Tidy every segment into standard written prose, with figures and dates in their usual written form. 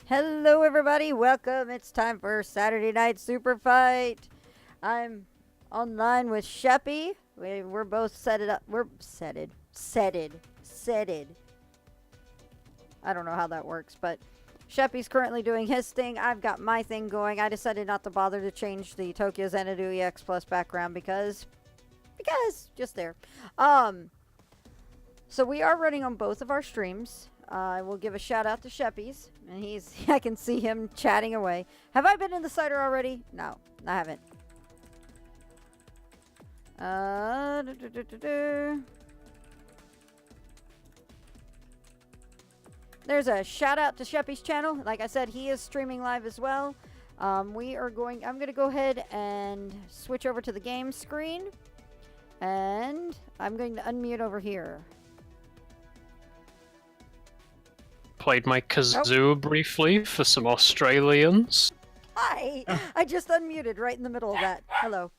Hello, everybody. Welcome. It's time for Saturday Night Super Fight. I'm online with Sheppy. We're both set it up. We're setted. I don't know how that works, but Sheppy's currently doing his thing. I've got my thing going. I decided not to bother to change the Tokyo Xanadu EX Plus background because just there. So we are running on both of our streams. I will give a shout out to Sheppy's, and I can see him chatting away. Have I been in the cider already? No, I haven't. There's a shout out to Sheppy's channel. Like I said, he is streaming live as well. I'm gonna go ahead and switch over to the game screen, and I'm going to unmute over here. Played my kazoo briefly for some Australians. Hi! I just unmuted right in the middle of that. Hello.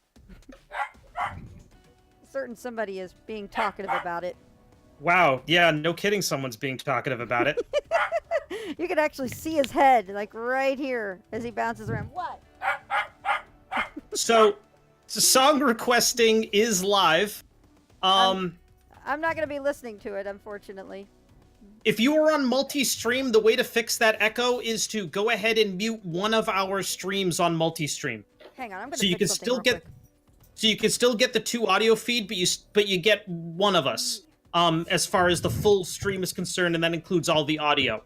Certain somebody is being talkative about it. Wow, yeah, no kidding, someone's being talkative about it. You can actually see his head, like right here, as he bounces around. What? So song requesting is live. I'm not going to be listening to it, unfortunately. If you are on multi-stream, the way to fix that echo is to go ahead and mute one of our streams on multi-stream. Hang on, I'm going to So you can still get, so you can still get the two audio feed, but you get one of us. As far as the full stream is concerned, and that includes all the audio.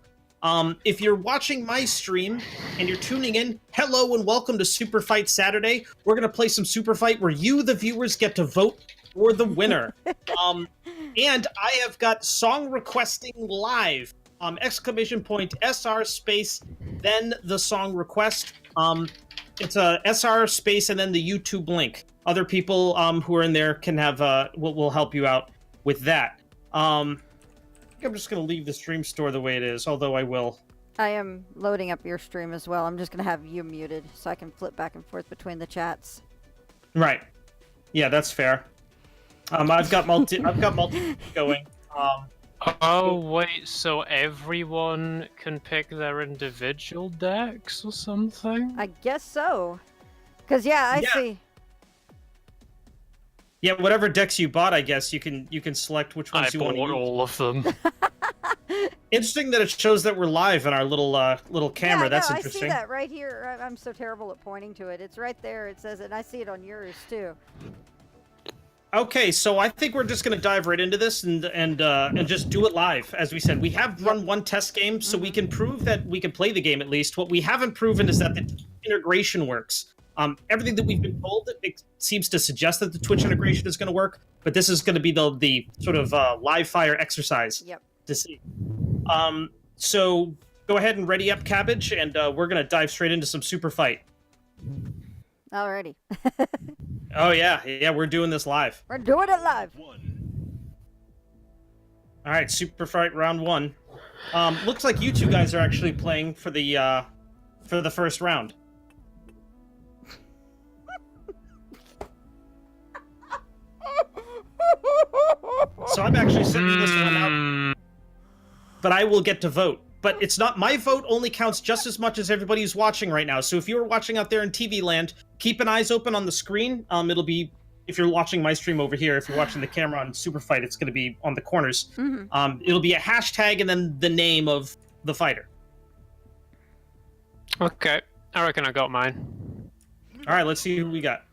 If you're watching my stream and you're tuning in, hello and welcome to Super Fight Saturday. We're gonna play some Super Fight where you, the viewers, get to vote for the winner. And I have got song requesting live. Exclamation point SR space, then the song request. It's a SR space and then the YouTube link. Other people who are in there can have will help you out with that. I'm just gonna leave the stream store the way it is, although I will. I am loading up your stream as well. I'm just gonna have you muted so I can flip back and forth between the chats. Right. Yeah, that's fair. I've got multi going. Oh wait, so everyone can pick their individual decks or something? I guess so. Cause yeah, I see. Yeah, whatever decks you bought, I guess you can select which ones you want to use. I bought all of them. Interesting that it shows that we're live in our little camera. Yeah, That's no, interesting. I see that right here. I'm so terrible at pointing to it. It's right there. It says it, and I see it on yours too. Okay, so I think we're just going to dive right into this and just do it live. As we said, we have run one test game, so we can prove that we can play the game at least. What we haven't proven is that the integration works. Everything that we've been told, it seems to suggest that the Twitch integration is going to work, but this is going to be the sort of live fire exercise to see. So go ahead and ready up, Cabbage, and we're going to dive straight into some Super Fight. Alrighty. Oh yeah, we're doing this live. We're doing it live. All right, Super Fight round one. Looks like you two guys are actually playing for the first round. So I'm actually sending this one out, but I will get to vote. But it's not, my vote only counts just as much as everybody who's watching right now. So if you're watching out there in TV land, keep an eyes open on the screen. It'll be, if you're watching my stream over here, if you're watching the camera on Super Fight, it's going to be on the corners. It'll be a hashtag and then the name of the fighter. Okay, I reckon I got mine. All right, let's see who we got.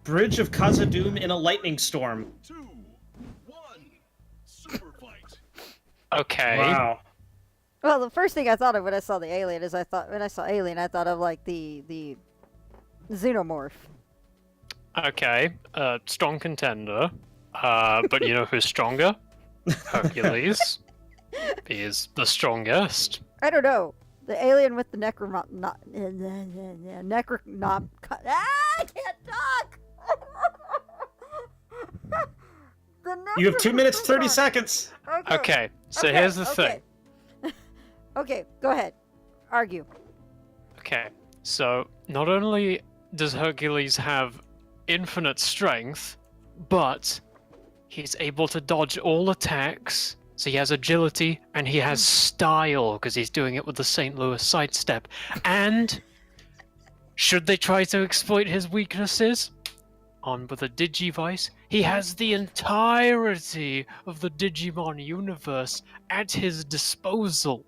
Bridge of Khazad-dûm in a lightning storm. 2, 1, Super Fight. Okay. Wow. Well, the first thing I thought of when I saw the alien is I thought of like the xenomorph. Okay, strong contender. But you know who's stronger? Hercules. He is the strongest. I don't know. The alien with the I can't talk. You have 2 minutes, 30 seconds. Okay, so here's the thing. Okay, go ahead. Argue. Okay, so not only does Hercules have infinite strength, but he's able to dodge all attacks So he has agility and he has style because he's doing it with the St. Louis sidestep. And should they try to exploit his weaknesses? On with a Digivice, he has the entirety of the Digimon universe at his disposal.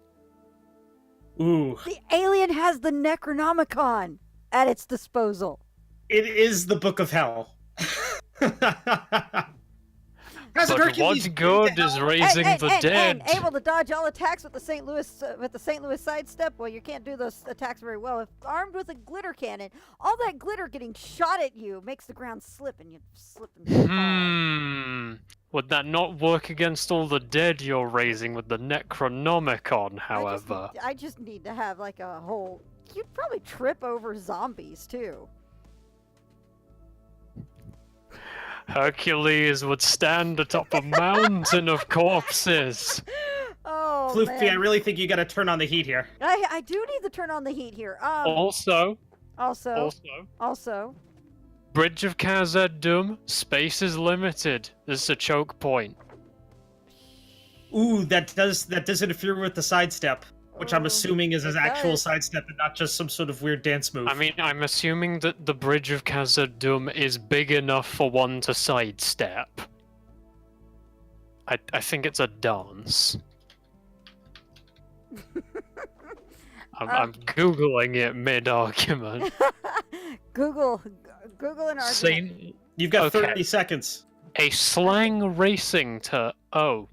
Ooh. The alien has the Necronomicon at its disposal. It is the Book of Hell. But what good is raising the dead? And able to dodge all attacks with the St. Louis sidestep. Well, you can't do those attacks very well. If armed with a glitter cannon, all that glitter getting shot at you makes the ground slip, and you slip and fall. Would that not work against all the dead you're raising with the Necronomicon, however? I just need to have like a whole. You'd probably trip over zombies too. Hercules would stand atop a mountain of corpses. Oh, Floofy, man. I really think you gotta turn on the heat here. I do need to turn on the heat here. Also, Also. Bridge of Khazad-dûm, space is limited. This is a choke point. Ooh, that does interfere with the sidestep, which I'm assuming is his actual sidestep and not just some sort of weird dance move. I mean, I'm assuming that the Bridge of Khazad-dûm is big enough for one to sidestep. I think it's a dance. I'm googling it mid-argument. Google an argument. You've got Okay. 30 seconds. A slang racing to... Oh.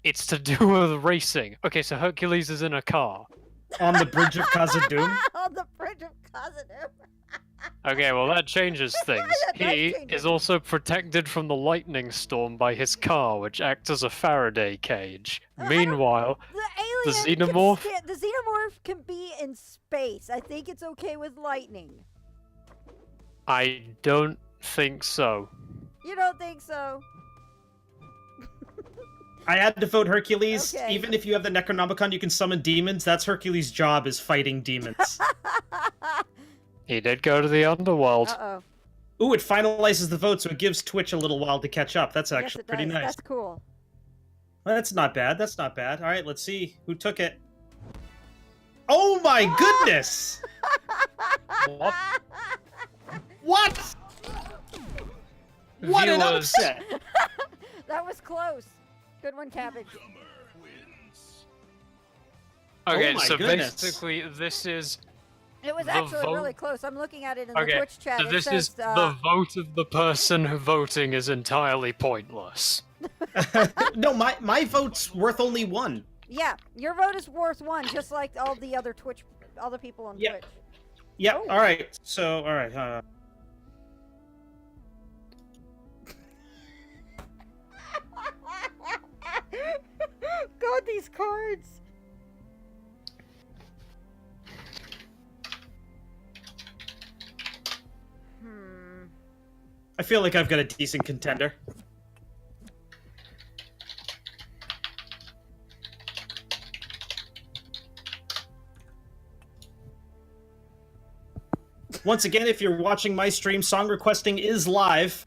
It's to do with racing. Okay, so Hercules is in a car. On the Bridge of Khazad-dûm? On the Bridge of Khazad-dûm. Okay, well that changes things. That does He change is it. also protected from the lightning storm by his car, which acts as a Faraday cage. Meanwhile, The alien xenomorph- the xenomorph can be in space. I think it's okay with lightning. I don't think so. You don't think so? I had to vote Hercules. Okay. Even if you have the Necronomicon, you can summon demons. That's Hercules' job, is fighting demons. He did go to the underworld. Uh-oh. Ooh, it finalizes the vote, so it gives Twitch a little while to catch up. That's Yes, actually it pretty does. nice. That's cool. Well, that's not bad. That's not bad. All right, let's see who took it. Oh my goodness! What? What? What an Viewers, upset! That was close. Good one, Cabbage. Okay, Oh my so goodness. basically this is... It was The actually vote- really close. I'm looking at it in the Okay, Twitch chat. so It this says, is the vote of the person who voting is entirely pointless. No, my vote's worth only one. Yeah, your vote is worth one, just like all the other people on Yeah. Twitch. Yep. Oh. All right. So, all right. God, these cards. I feel like I've got a decent contender. Once again, if you're watching my stream, song requesting is live.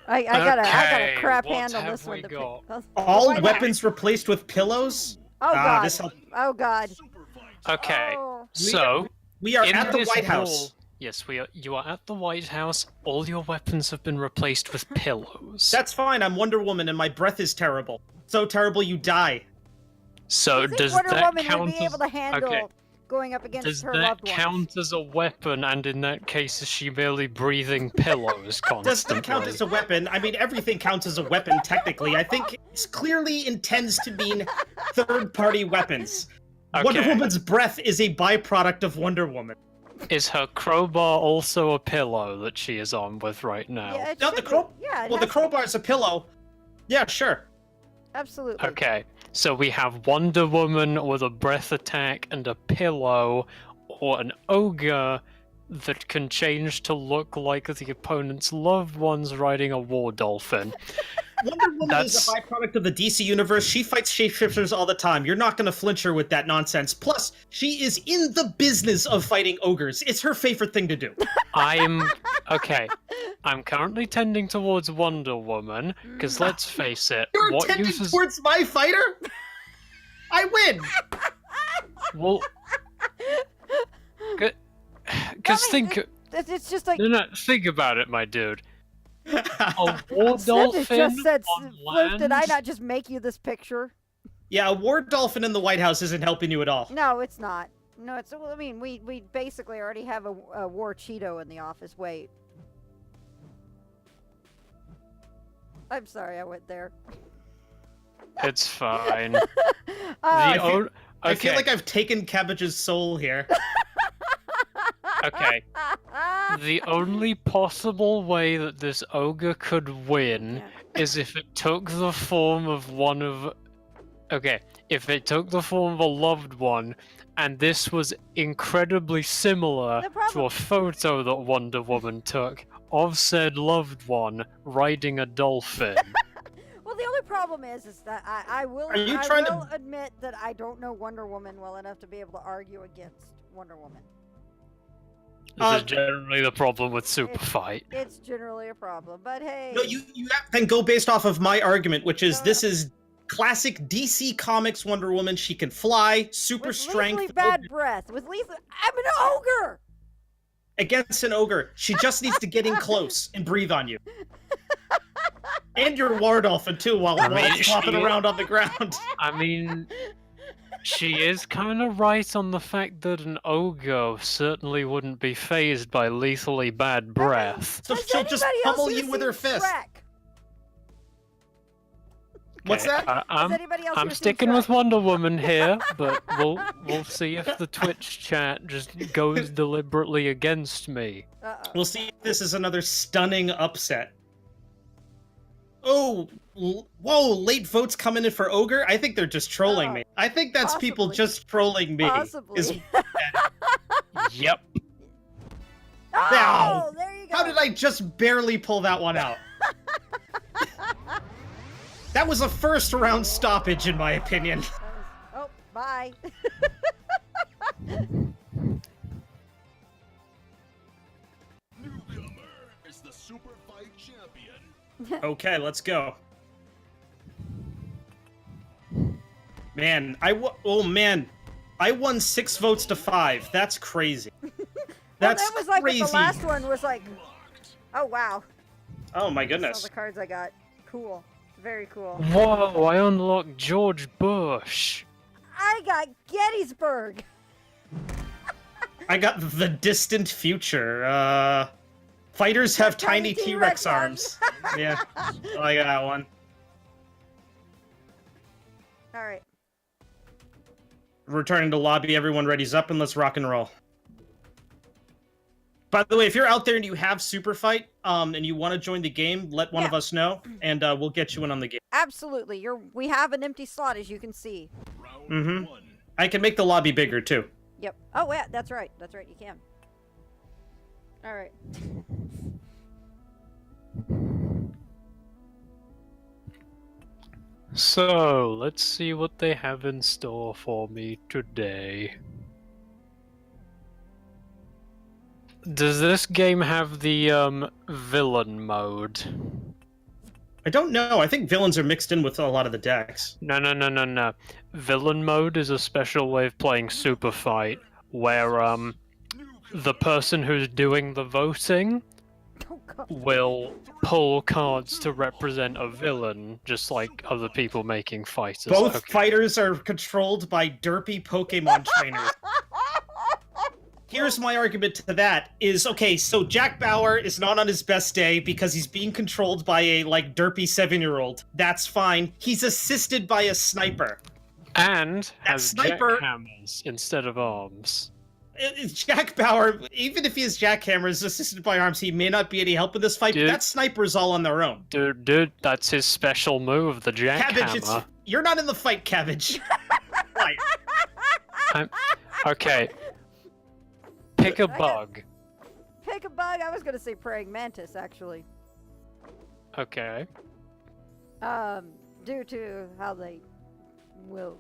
I got a Okay, crap what hand on have this one we to got? pick. All White House. weapons replaced with pillows. Oh God. this help- Oh God. Okay, Oh. so... We are at the this White hall- House. Yes, you are at the White House. All your weapons have been replaced with pillows. That's fine. I'm Wonder Woman, and my breath is terrible. So terrible, you die. So I think does Wonder that Woman count would be able to handle Okay. going up against Does her that loved ones. count as a weapon? And in that case, is she merely breathing pillows constantly? Does not count as a weapon. I mean, everything counts as a weapon, technically. I think it clearly intends to mean third-party weapons. Wonder Okay. Woman's breath is a byproduct of Wonder Woman. Is her crowbar also a pillow that she is on with right now? Yeah, it No, should the be. crow- Yeah, it Well, the has- crowbar's a pillow. Yeah, sure. absolutely. Okay, so we have Wonder Woman with a breath attack and a pillow, or an ogre that can change to look like the opponent's loved ones riding a war dolphin. Wonder Woman is a byproduct of the DC universe. She fights shapeshifters all the time. You're not going to flinch her with that nonsense. Plus, she is in the business of fighting ogres. It's her favorite thing to do. I'm... Okay, I'm currently tending towards Wonder Woman, because let's face it, You're what tending uses... towards my fighter? I win! Well... Because think... It's just like... No, think about it, my dude. A war Cindy dolphin just said, on Flip, did I land? not just make you this picture? Yeah, a war dolphin in the White House isn't helping you at all. No, it's not. No, it's... Well, I mean, we basically already have a war Cheeto in the office. Wait. I'm sorry I went there. It's fine. Uh, I feel like I've taken Cabbage's soul here. Okay. The only possible way that this ogre could win is if it took the form of one of... Okay, if it took the form of a loved one, and this was incredibly similar to a photo that Wonder Woman took of said loved one riding a dolphin. Well, the only problem is that I will admit that I don't know Wonder Woman well enough to be able to argue against Wonder Woman. This is generally the problem with Superfight. It's generally a problem, but hey. No, you can go based off of my argument, which is this is classic DC Comics Wonder Woman. She can fly, super with strength. With bad breath. With lethal... I'm an ogre! Against an ogre. She just needs to get in close and breathe on you. And your war dolphin, too, while it's flopping around on the ground. I mean... She is kind of right on the fact that an ogre certainly wouldn't be phased by lethally bad breath. So she'll just pummel you with her fist. What's that? I'm sticking with Wonder Woman here, but we'll see if the Twitch chat just goes deliberately against me. We'll see if this is another stunning upset. Oh, whoa, late votes coming in for Ogre? I think they're just trolling me. I think that's people just trolling me. Possibly. Yep. Oh, there you go. How did I just barely pull that one out? That was a first round stoppage, in my opinion. Oh, bye. Newcomer is the Superfight champion. Okay, let's go. Man, oh man, I won 6 votes to 5. That's crazy. That's that was like crazy. The last one was like, oh wow. Oh my All goodness. the cards I got. Cool. Very cool. Whoa, I unlocked George Bush. I got Gettysburg. I got the distant future. Fighters have tiny T-Rex arms. Yeah, I got that one. All right. Returning to lobby, everyone ready's up, and let's rock and roll. By the way, if you're out there and you have Superfight, and you want to join the game, let one of us know, and we'll get you in on the game. Absolutely. We have an empty slot, as you can see. Round 1. I can make the lobby bigger, too. Yep. Oh, yeah, that's right. That's right, you can. All right. So, let's see what they have in store for me today. Does this game have the, villain mode? I don't know. I think villains are mixed in with a lot of the decks. No. Villain mode is a special way of playing Superfight, where, the person who's doing the voting will pull cards to represent a villain, just like other people making fighters. Both fighters are controlled by derpy Pokemon trainers. Here's my argument to that is, okay, so Jack Bauer is not on his best day because he's being controlled by a, like, derpy 7-year-old. That's fine. He's assisted by a sniper. And has sniper jackhammers instead of arms. Jack Bauer, even if he has jackhammers assisted by arms, he may not be any help in this fight, but that sniper's all on their own. Dude, that's his special move, the jackhammer. Cabbage, you're not in the fight, Cabbage. Right. Okay. Pick a bug. Pick a bug? I was going to say praying mantis, actually. Okay. Due to how they will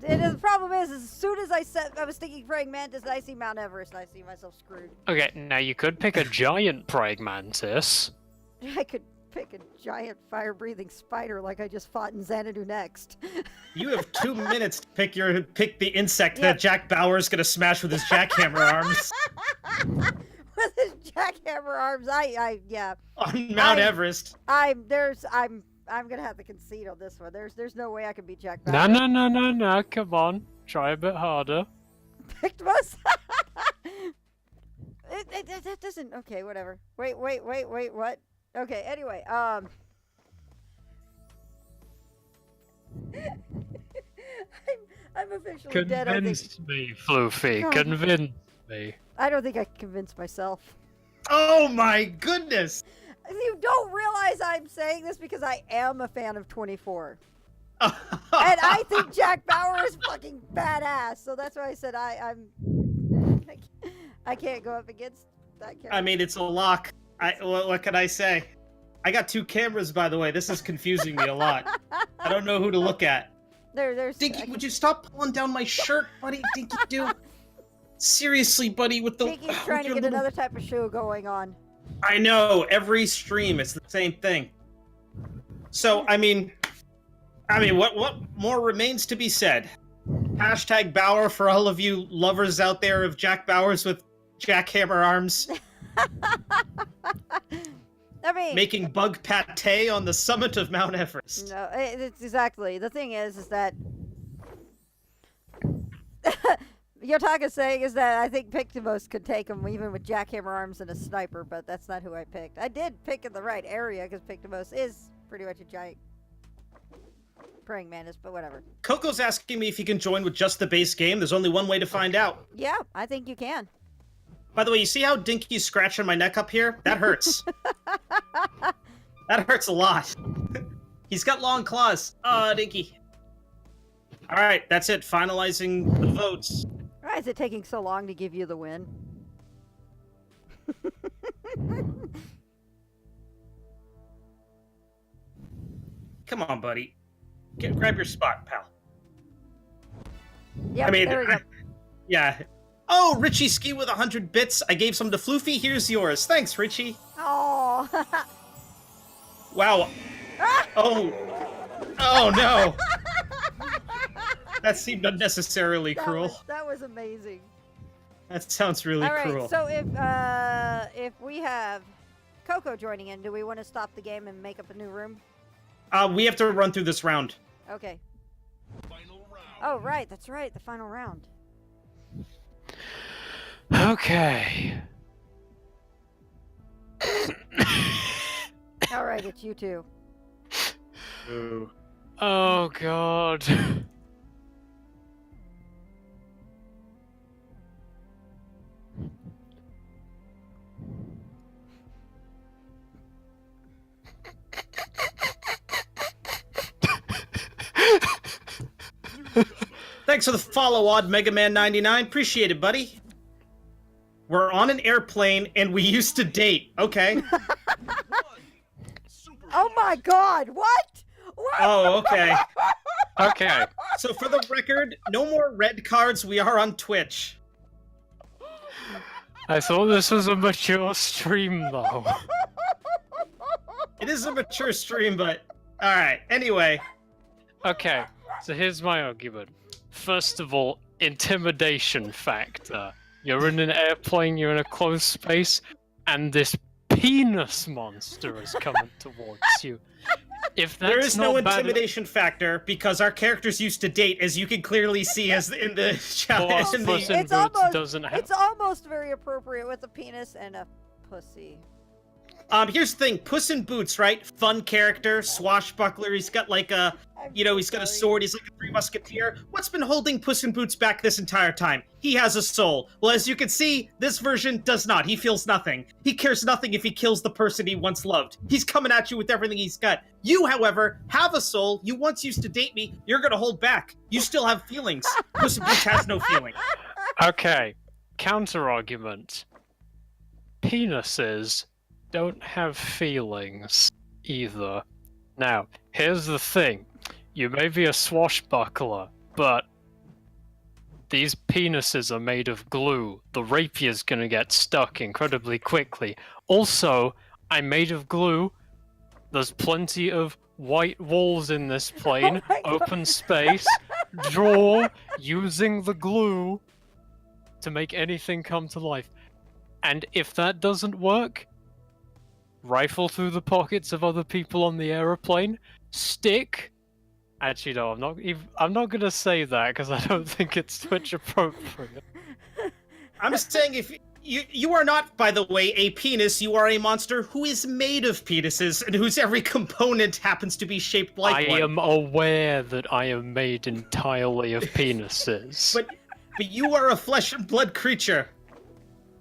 The problem is as soon as I was thinking praying mantis, and I see Mount Everest, and I see myself screwed. Okay, now you could pick a giant praying mantis. I could pick a giant fire-breathing spider like I just fought in Xanadu next. You have 2 minutes to pick the insect Yep. that Jack Bauer's gonna smash with his jackhammer arms With his jackhammer arms, yeah. on Mount Everest. I'm gonna have to concede on this one. There's no way I can beat Jack Bauer. No, come on. Try a bit harder. Pictmas? That doesn't. Okay, whatever. Wait. What? Okay. Anyway, I'm officially dead. I think. Convince me, Floofy. God. Convince me. I don't think I can convince myself. Oh my goodness! You don't realize I'm saying this because I am a fan of 24. And I think Jack Bauer is fucking badass. So that's why I said I can't go up against that character. I mean, it's a lock. What can I say? I got 2 cameras, by the way. This is confusing me a lot. I don't know who to look at. There's Dinky, would you stop pulling down my shirt, buddy? Dinky, dude. Seriously, buddy, with the. Dinky's trying to your get little- another type of show going on. I know. Every stream, it's the same thing. So, I mean, what more remains to be said? Hashtag Bauer for all of you lovers out there of Jack Bauer's with jackhammer arms. I mean, Making bug pate on the summit of Mount Everest. no, it's exactly. The thing is that Yotaka's saying is that I think Pictimos could take him even with jackhammer arms and a sniper, but that's not who I picked. I did pick in the right area because Pictimos is pretty much a giant praying mantis, but whatever. Coco's asking me if he can join with just the base game. There's only one way to find out. Yeah, I think you can. By the way, you see how Dinky's scratching my neck up here? That hurts. That hurts a lot. He's got long claws. Oh, Dinky. All right, that's it. Finalizing the votes. Why is it taking so long to give you the win? Come on, buddy. Grab your spot, pal. Yeah, I mean, there we go. yeah. Oh, Richie Ski with 100 bits. I gave some to Floofy. Here's yours. Thanks, Richie. Oh. Wow. Oh. Oh, no. That seemed unnecessarily cruel. That was amazing. That sounds really All right, cruel. so if we have Coco joining in, do we want to stop the game and make up a new room? We have to run through this round. Okay. Final round. Oh, right, that's right, the final round. Okay. All right, it's you two. Ooh. Oh god. Thanks for the follow, Odd Mega Man 99. Appreciate it, buddy. We're on an airplane and we used to date. Okay. Oh my God! What? What? Oh, okay. Okay. So for the record, no more red cards. We are on Twitch. I thought this was a mature stream though. It is a mature stream, but all right. Anyway, Okay, so here's my argument. First of all, intimidation factor. You're in an airplane, you're in a closed space, and this penis monster is coming towards you. If that's there is no not bad- intimidation factor because our characters used to date, as you can clearly see as in the challenge. Boss In Puss the... in It's Boots almost- doesn't have. It's almost very appropriate with a penis and a pussy. Here's the thing: Puss in Boots, right? Fun character, swashbuckler. He's got like a, he's got a sword. He's like a Three Musketeer. What's been holding Puss in Boots back this entire time? He has a soul. Well, as you can see, this version does not. He feels nothing. He cares nothing if he kills the person he once loved. He's coming at you with everything he's got. You, however, have a soul. You once used to date me. You're gonna hold back. You still have feelings. Puss in Boots has no feeling. Okay, counter argument. Penises don't have feelings either. Now, here's the thing. You may be a swashbuckler, but These penises are made of glue. The rapier's gonna get stuck incredibly quickly. Also, I'm made of glue. There's plenty of white walls in this plane. Oh my God. Open space. Draw using the glue to make anything come to life. And if that doesn't work, rifle through the pockets of other people on the aeroplane. Stick. Actually, no, I'm not gonna say that because I don't think it's Twitch appropriate. I'm just saying, if you are not, by the way, a penis, you are a monster who is made of penises and whose every component happens to be shaped like I one. am aware that I am made entirely of penises. But you are a flesh and blood creature.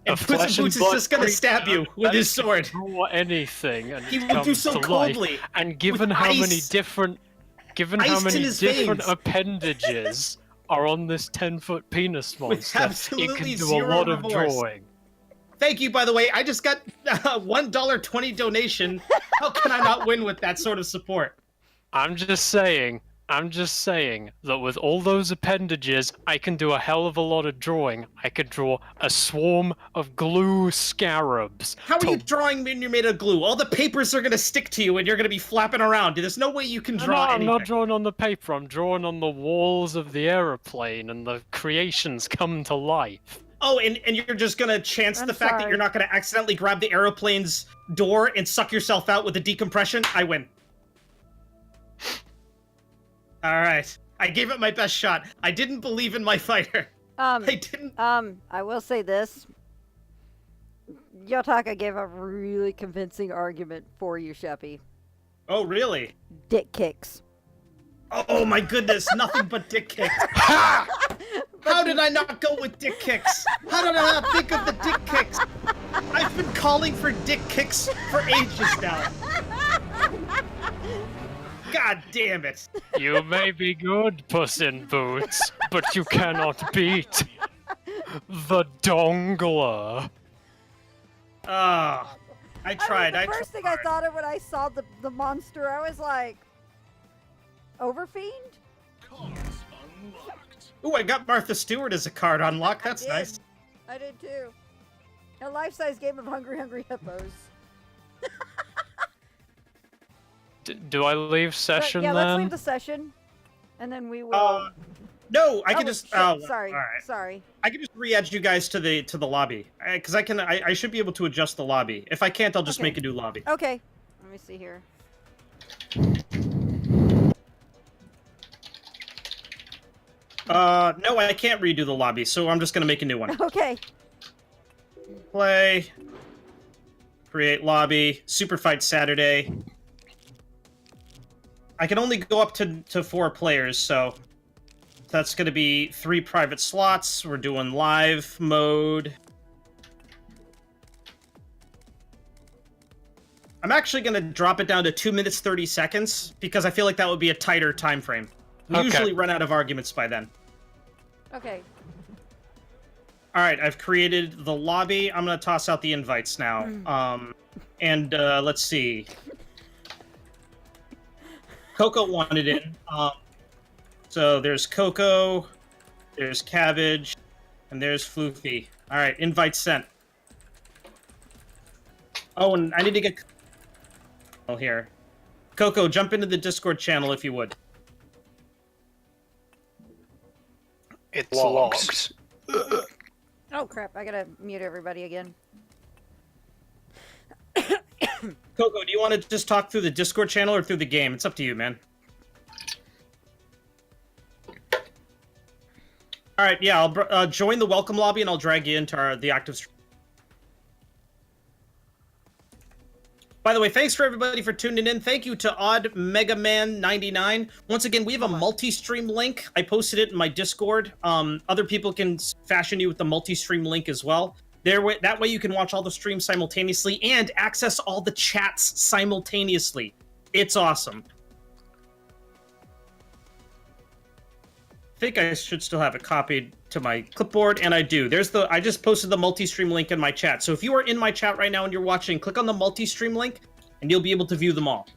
And A Puss in flesh and Boots is blood just gonna stab you creature with that his can sword. draw anything, and He it will do comes so to life. coldly. And given with how many ice. different, Ice in his different veins. appendages are on this 10-foot penis With monster, it absolutely can do a zero lot of remorse. drawing. Thank you, by the way. I just got a $1.20 donation. How can I not win with that sort of support? I'm just saying that with all those appendages, I can do a hell of a lot of drawing. I could draw a swarm of glue scarabs. How are you drawing when you're made of glue? All the papers are gonna stick to you and you're gonna be flapping around. There's no way you can No, draw I'm anything. not drawing on the paper. I'm drawing on the walls of the aeroplane, and the creations come to life. Oh, and you're just gonna chance I'm the fact that sorry. you're not gonna accidentally grab the aeroplane's door and suck yourself out with the decompression? I win. Alright. I gave it my best shot. I didn't believe in my fighter. I didn't. I will say this. Yotaka gave a really convincing argument for you, Sheppy. Oh, really? Dick kicks. Oh my goodness, nothing but dick kicks. Ha! How did I not go with dick kicks? How did I not think of the dick kicks? I've been calling for dick kicks for ages now. God damn it. You may be good, Puss in Boots, but you cannot beat the Dongler. I tried. The first thing I thought of when I saw the monster, I was like, Overfiend? Cards unlocked. Ooh, I got Martha Stewart as a card unlocked. That's did. nice. I did too. A life-size game of Hungry Hungry Hippos. Do I leave But, session yeah, then? let's leave the session, and then we will. No, I Oh, can just. shit, Oh, sorry, all right. sorry. I can just re-add you guys to the lobby because I can. I should be able to adjust the lobby. If I can't, I'll just Okay. make a new lobby. Okay, let me see here. No, I can't redo the lobby, so I'm just gonna make a new one. Okay. Play. Create lobby. Superfight Saturday. I can only go up to 4 players, so that's gonna be 3 private slots. We're doing live mode. I'm actually gonna drop it down to 2 minutes 30 seconds because I feel like that would be a tighter time frame. We Okay. usually run out of arguments by then. Okay. All right, I've created the lobby. I'm gonna toss out the invites now. And let's see. Coco wanted in. So there's Coco, there's Cabbage, and there's Floofy. All right, invite sent. Oh, and I need to get here. Coco, jump into the Discord channel if you would. It's Locked. Oh crap! I gotta mute everybody again. Coco, do you want to just talk through the Discord channel or through the game? It's up to you, man. All right, yeah, I'll join the welcome lobby and I'll drag you into the active stream. By the way, thanks for everybody for tuning in. Thank you to Odd Mega Man 99. Once again, we have a multi-stream link. I posted it in my Discord. Other people can fashion you with the multi-stream link as well. That way you can watch all the streams simultaneously and access all the chats simultaneously. It's awesome. I think I should still have it copied to my clipboard, and I do. I just posted the multi-stream link in my chat. So if you are in my chat right now and you're watching, click on the multi-stream link, and you'll be able to view them all.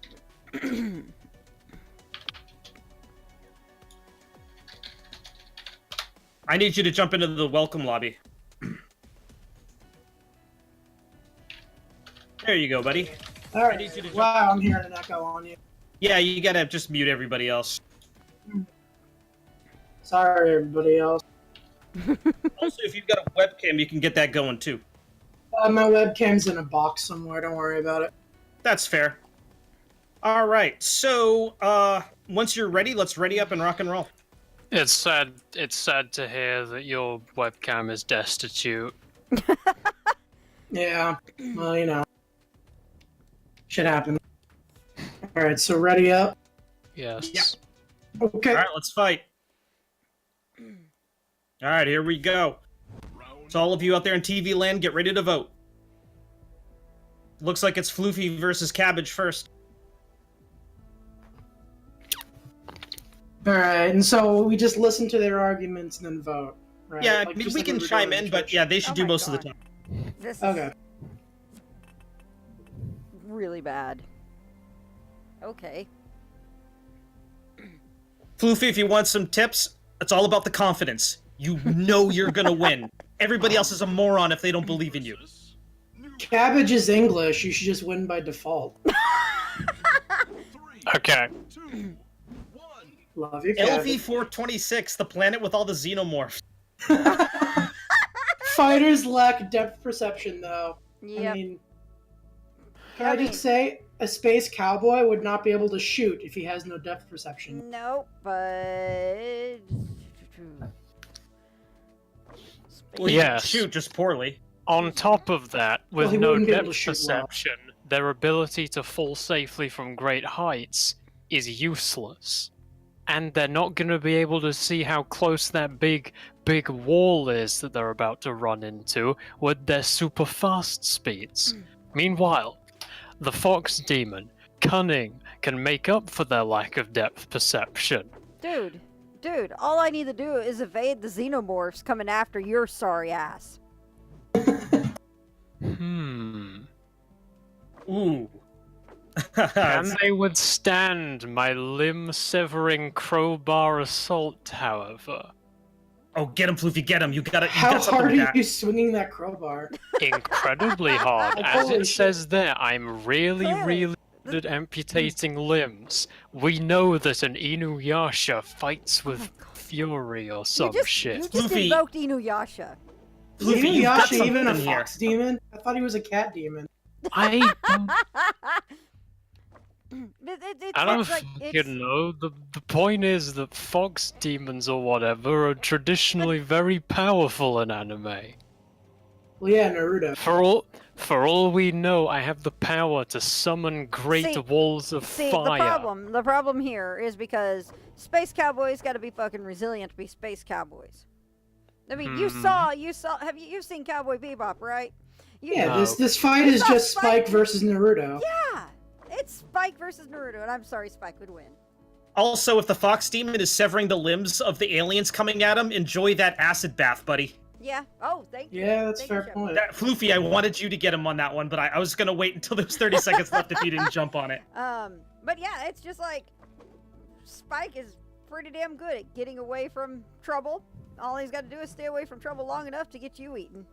I need you to jump into the welcome lobby. There you go, buddy. All I need you to right. jump- Wow, I'm hearing an echo on you. Yeah, you gotta just mute everybody else. Sorry, everybody else. Also, if you've got a webcam, you can get that going too. My webcam's in a box somewhere. Don't worry about it. That's fair. All right, so once you're ready, let's ready up and rock and roll. It's sad. It's sad to hear that your webcam is destitute. Yeah. Well, you know. Shit happens. All right. So ready up. Yes. Yeah. Okay. All right, let's fight. All right, here we go. So all of you out there in TV land, get ready to vote. Looks like it's Floofy versus Cabbage first. All right. And so we just listen to their arguments and then vote. Right? Yeah, I Like, mean, just we like can we were chime doing in, in but church. yeah, they should Oh do my most of the God. time. This is Okay. really bad. Okay. Floofy, if you want some tips, it's all about the confidence. You know you're gonna win. Everybody else is a moron if they don't believe in you. Cabbage is English. You should just win by default. Okay. Love you, Cabbage. LV-426, the planet with all the xenomorphs. Fighters lack depth perception, though. Yep. I mean, can I just say, a space cowboy would not be able to shoot if he has no depth perception. Nope, but... Well, you Yes. shoot just poorly. On top of that, with Well, he no wouldn't be able depth to shoot well. perception, their ability to fall safely from great heights is useless. And they're not going to be able to see how close that big wall is that they're about to run into with their super fast speeds. Meanwhile, the fox demon, cunning, can make up for their lack of depth perception. Dude, all I need to do is evade the xenomorphs coming after your sorry ass. Ooh. Can they withstand my limb-severing crowbar assault, however? Oh, get him, Floofy, get him. You got How something hard with are that. you swinging that crowbar? Incredibly hard. Like, As holy it shit. says there, I'm really Clearly. good at amputating limbs. We know that an Inuyasha fights with fury or some you shit. just Floofy. invoked Inuyasha. Is Floofy, you've got Inuyasha even a something here. fox demon? I thought he was a cat demon. I don't it's like, fucking know. The point is that fox demons or whatever are traditionally very powerful in anime. Well, yeah, Naruto. For all we know, I have the power to summon great See- walls of See, fire. the problem here is because space cowboys got to be fucking resilient to be space cowboys. I mean, you've seen Cowboy Bebop, right? Yeah, No. this fight You is saw just Spike- Spike versus Naruto. Yeah, it's Spike versus Naruto, and I'm sorry, Spike would win. Also, if the fox demon is severing the limbs of the aliens coming at him, enjoy that acid bath, buddy. Yeah. Oh, thank you. Yeah, that's a Thank you, fair Shep. point. That, Floofy, I wanted you to get him on that one, but I was gonna wait until there was 30 seconds left if you didn't jump on it. But yeah, it's just like Spike is pretty damn good at getting away from trouble. All he's got to do is stay away from trouble long enough to get you eaten.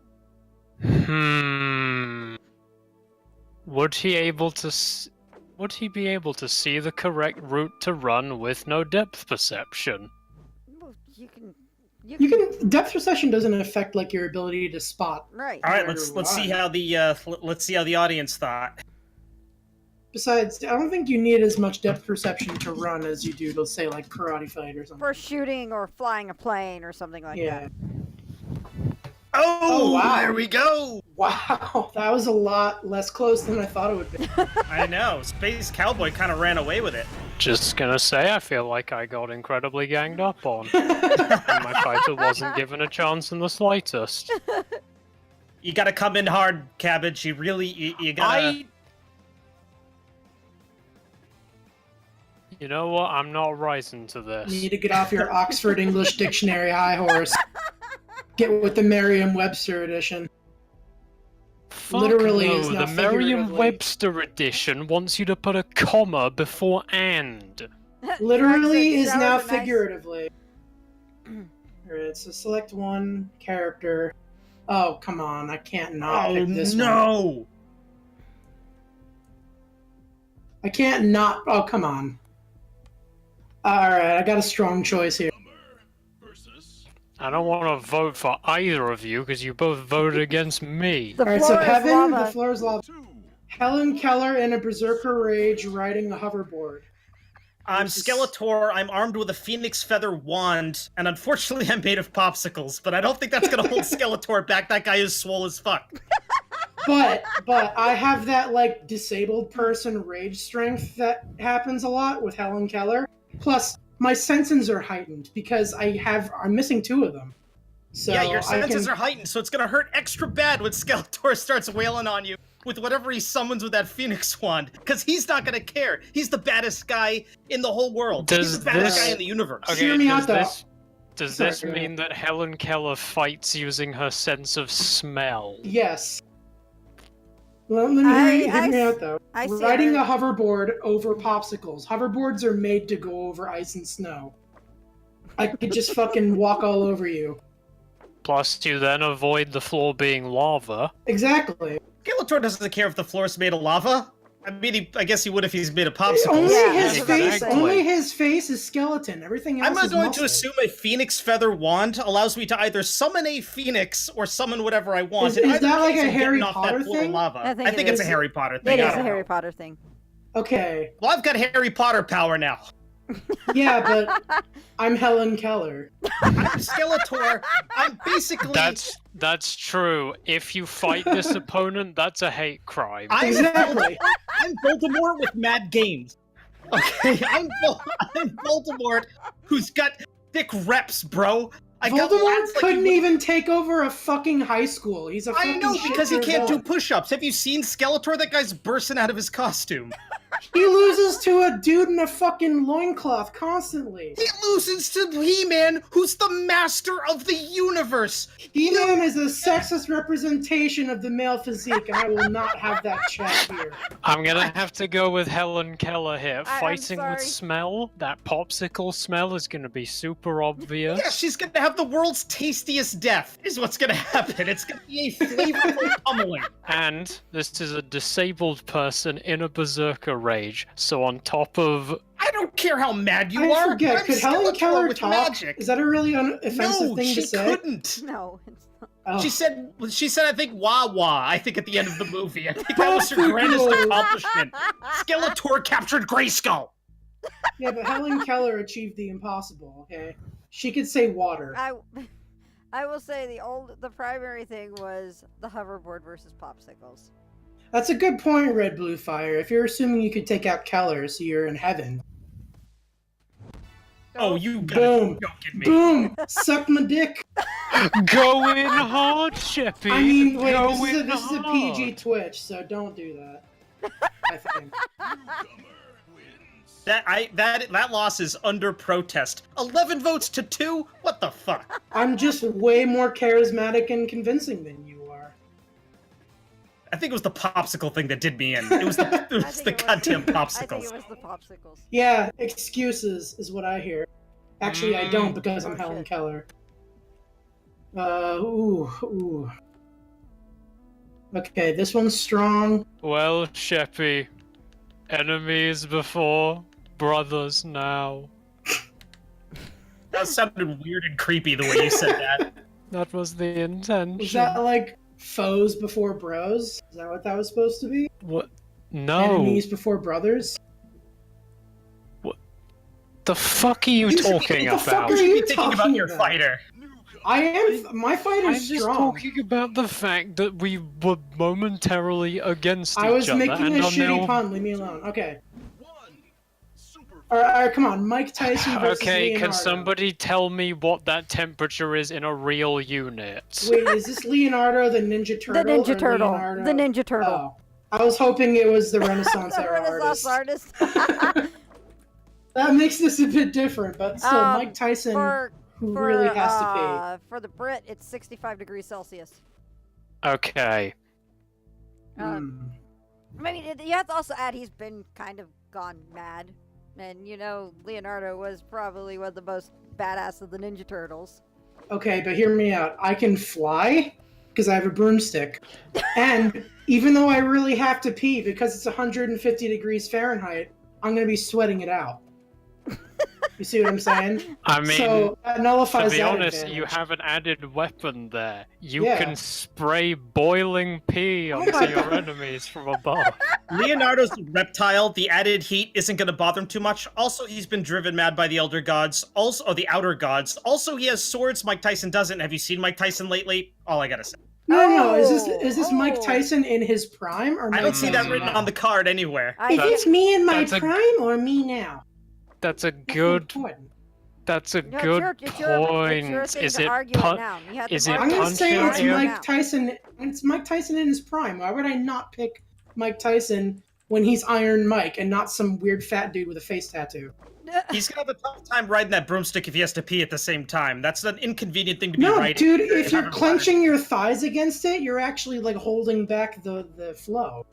Would he be able to see the correct route to run with no depth perception? Well, you can. Depth perception doesn't affect like your ability to spot. Right. All right, Where let's to see run. how the audience thought. Besides, I don't think you need as much depth perception to run as you do to say like karate fight or something. For shooting or flying a plane or something like Yeah. that. Oh, wow. there we go. Wow, that was a lot less close than I thought it would be. I know. Space Cowboy kind of ran away with it. Just gonna say, I feel like I got incredibly ganged up on, and my fighter wasn't given a chance in the slightest. You gotta come in hard, Cabbage. You gotta. You know what? I'm not rising to You this. need to get off your Oxford English Dictionary high horse. Get with the Merriam-Webster edition. Fuck literally no, is now the figuratively. Merriam-Webster edition wants you to put a comma before and. Literally Actually, is that now was a nice- figuratively. Alright, so select one character. Oh, come on. I can't not Oh pick this one. no! I can't not... Oh, come on. Alright, I got a strong choice here. Versus I don't want to vote for either of you because you both voted against me. The Alright, so floor is Heaven, lava. the floor is lava. 2. Helen Keller in a Berserker Rage riding a hoverboard. I'm Versus- Skeletor, I'm armed with a phoenix feather wand, and unfortunately I'm made of popsicles, but I don't think that's gonna hold Skeletor back. That guy is swole as fuck. But I have that, like, disabled person rage strength that happens a lot with Helen Keller. Plus, my senses are heightened because I'm missing 2 of them. So Yeah, your I senses can, are heightened, so it's gonna hurt extra bad when Skeletor starts wailing on you with whatever he summons with that phoenix wand, because he's not gonna care. He's the baddest guy in the whole world. He's Does the baddest this- guy in the universe. Okay, Hear me out, though. does Sorry, this go ahead. mean that Helen Keller fights using her sense of smell? Yes. Let me hear me out, though. I see Riding her. a hoverboard over popsicles. Hoverboards are made to go over ice and snow. I could just fucking walk all over you. Plus, you then avoid the floor being lava. Exactly. Skeletor doesn't care if the floor's made of lava. I mean, I guess he would if he's made of popsicles. Only Yeah, his that's face. exactly. Only his face is skeleton. Everything else I'm is going muscle. to assume a phoenix feather wand allows me to either summon a phoenix or summon whatever I want. Is In either that like case, a I'm Harry getting off Potter that floor of thing? lava. I think it it's a is. Harry Potter thing. It I is a don't Harry know. Potter thing. Okay. Well, I've got Harry Potter power now. Yeah, but I'm Helen Keller. I'm Skeletor. I'm basically. That's true. If you fight this opponent, that's a hate crime. Exactly. I'm Voldemort with mad games. Okay, I'm Voldemort, who's got thick reps, bro. I got Voldemort lots like couldn't you- even take over a fucking high school. He's a I fucking know because he shit can't do villain. push-ups. Have you seen Skeletor? That guy's bursting out of his costume. He loses to a dude in a fucking loincloth constantly. He loses to He-Man, who's the master of the universe. He-Man is a sexist representation of the male physique, and I will not have that chat here. I'm gonna have to go with Helen Keller here. I'm Fighting with sorry. smell, that popsicle smell is gonna be super obvious. Yeah, she's gonna have the world's tastiest death, is what's gonna happen. It's gonna be a flavorful pummeling. And this is a disabled person in a berserker rage, so on top of... I don't care how mad you I are. forget, I'm could Helen Skeletor Keller with talk? magic. Is that a really offensive No, thing she to say? couldn't. No, it's not. Oh. She said, I think, wah wah, I think, at the end of the movie. I think that was her grandest Popsicles. accomplishment. Skeletor captured Grayskull. Yeah, but Helen Keller achieved the impossible, okay? She could say water. I will say the primary thing was the hoverboard versus popsicles. That's a good point, Red Blue Fire. If you're assuming you could take out Keller, so you're in heaven. Oh, you gotta Boom. joking me. Boom! Suck my dick! Going hard, Sheppy! I mean, wait, Going this is a hard. PG Twitch, so don't do that. I think. That loss is under protest. 11 votes to 2? What the fuck? I'm just way more charismatic and convincing than you are. I think it was the popsicle thing that did me in. It was the I think it was- goddamn I popsicles. think it was the popsicles. Yeah, excuses is what I hear. Actually, I don't because I'm Oh, Helen shit. Keller. Ooh. Okay, this one's strong. Well, Sheppy, enemies before, brothers now. That sounded weird and creepy the way you said that. That was the intention. Was that like foes before bros? Is that what that was supposed to be? What? No. Enemies before brothers? The fuck are you You should be- talking what the fuck about? are You should you be thinking about talking your about? fighter. I am. My I'm fighter's just strong. talking about the fact that we were momentarily against I was each other, making and a are shitty now... pun. Leave me alone. Okay. Superfight. All right, come on. Mike Tyson versus Okay, Leonardo. can somebody tell me what that temperature is in a real unit? Wait, is this Leonardo the Ninja Turtle? The Ninja or Turtle. Leonardo? The Ninja Turtle. Oh. I was hoping it was the Renaissance The era Renaissance artist. artist. That makes this a bit different, but still, Mike Tyson, who really has to pay. For the Brit, it's 65 degrees Celsius. Okay. I mean, you have to also add he's been kind of gone mad. And, Leonardo was probably one of the most badass of the Ninja Turtles. Okay, but hear me out. I can fly because I have a broomstick. And even though I really have to pee because it's 150 degrees Fahrenheit, I'm going to be sweating it out. You see what I'm saying? I mean, so that to nullifies be that honest, you advantage. have an added weapon there. You Yeah. can spray boiling pee onto my your God. enemies from above. Leonardo's a reptile. The added heat isn't going to bother him too much. Also, he's been driven mad by the Elder Gods. Also, the Outer Gods. Also, he has swords. Mike Tyson doesn't. Have you seen Mike Tyson lately? All I gotta say. No. Is this Mike Oh. Tyson in his prime or I Mike don't see that Tyson written now? on the card anywhere. I Is feel- this me in my that's a- prime or me now? That's a That's good. important. That's a No, good it's your point. thing Is to it argue it pun- now. You have to is it mark I'm gonna punch say out it's here? Mike Tyson. It's Mike Tyson in his prime. Why would I not pick Mike Tyson when he's Iron Mike and not some weird fat dude with a face tattoo? He's gonna have a tough time riding that broomstick if he has to pee at the same time. That's an inconvenient thing to be No, riding. dude. If You you're haven't clenching your thighs against it, you're actually like holding back the flow.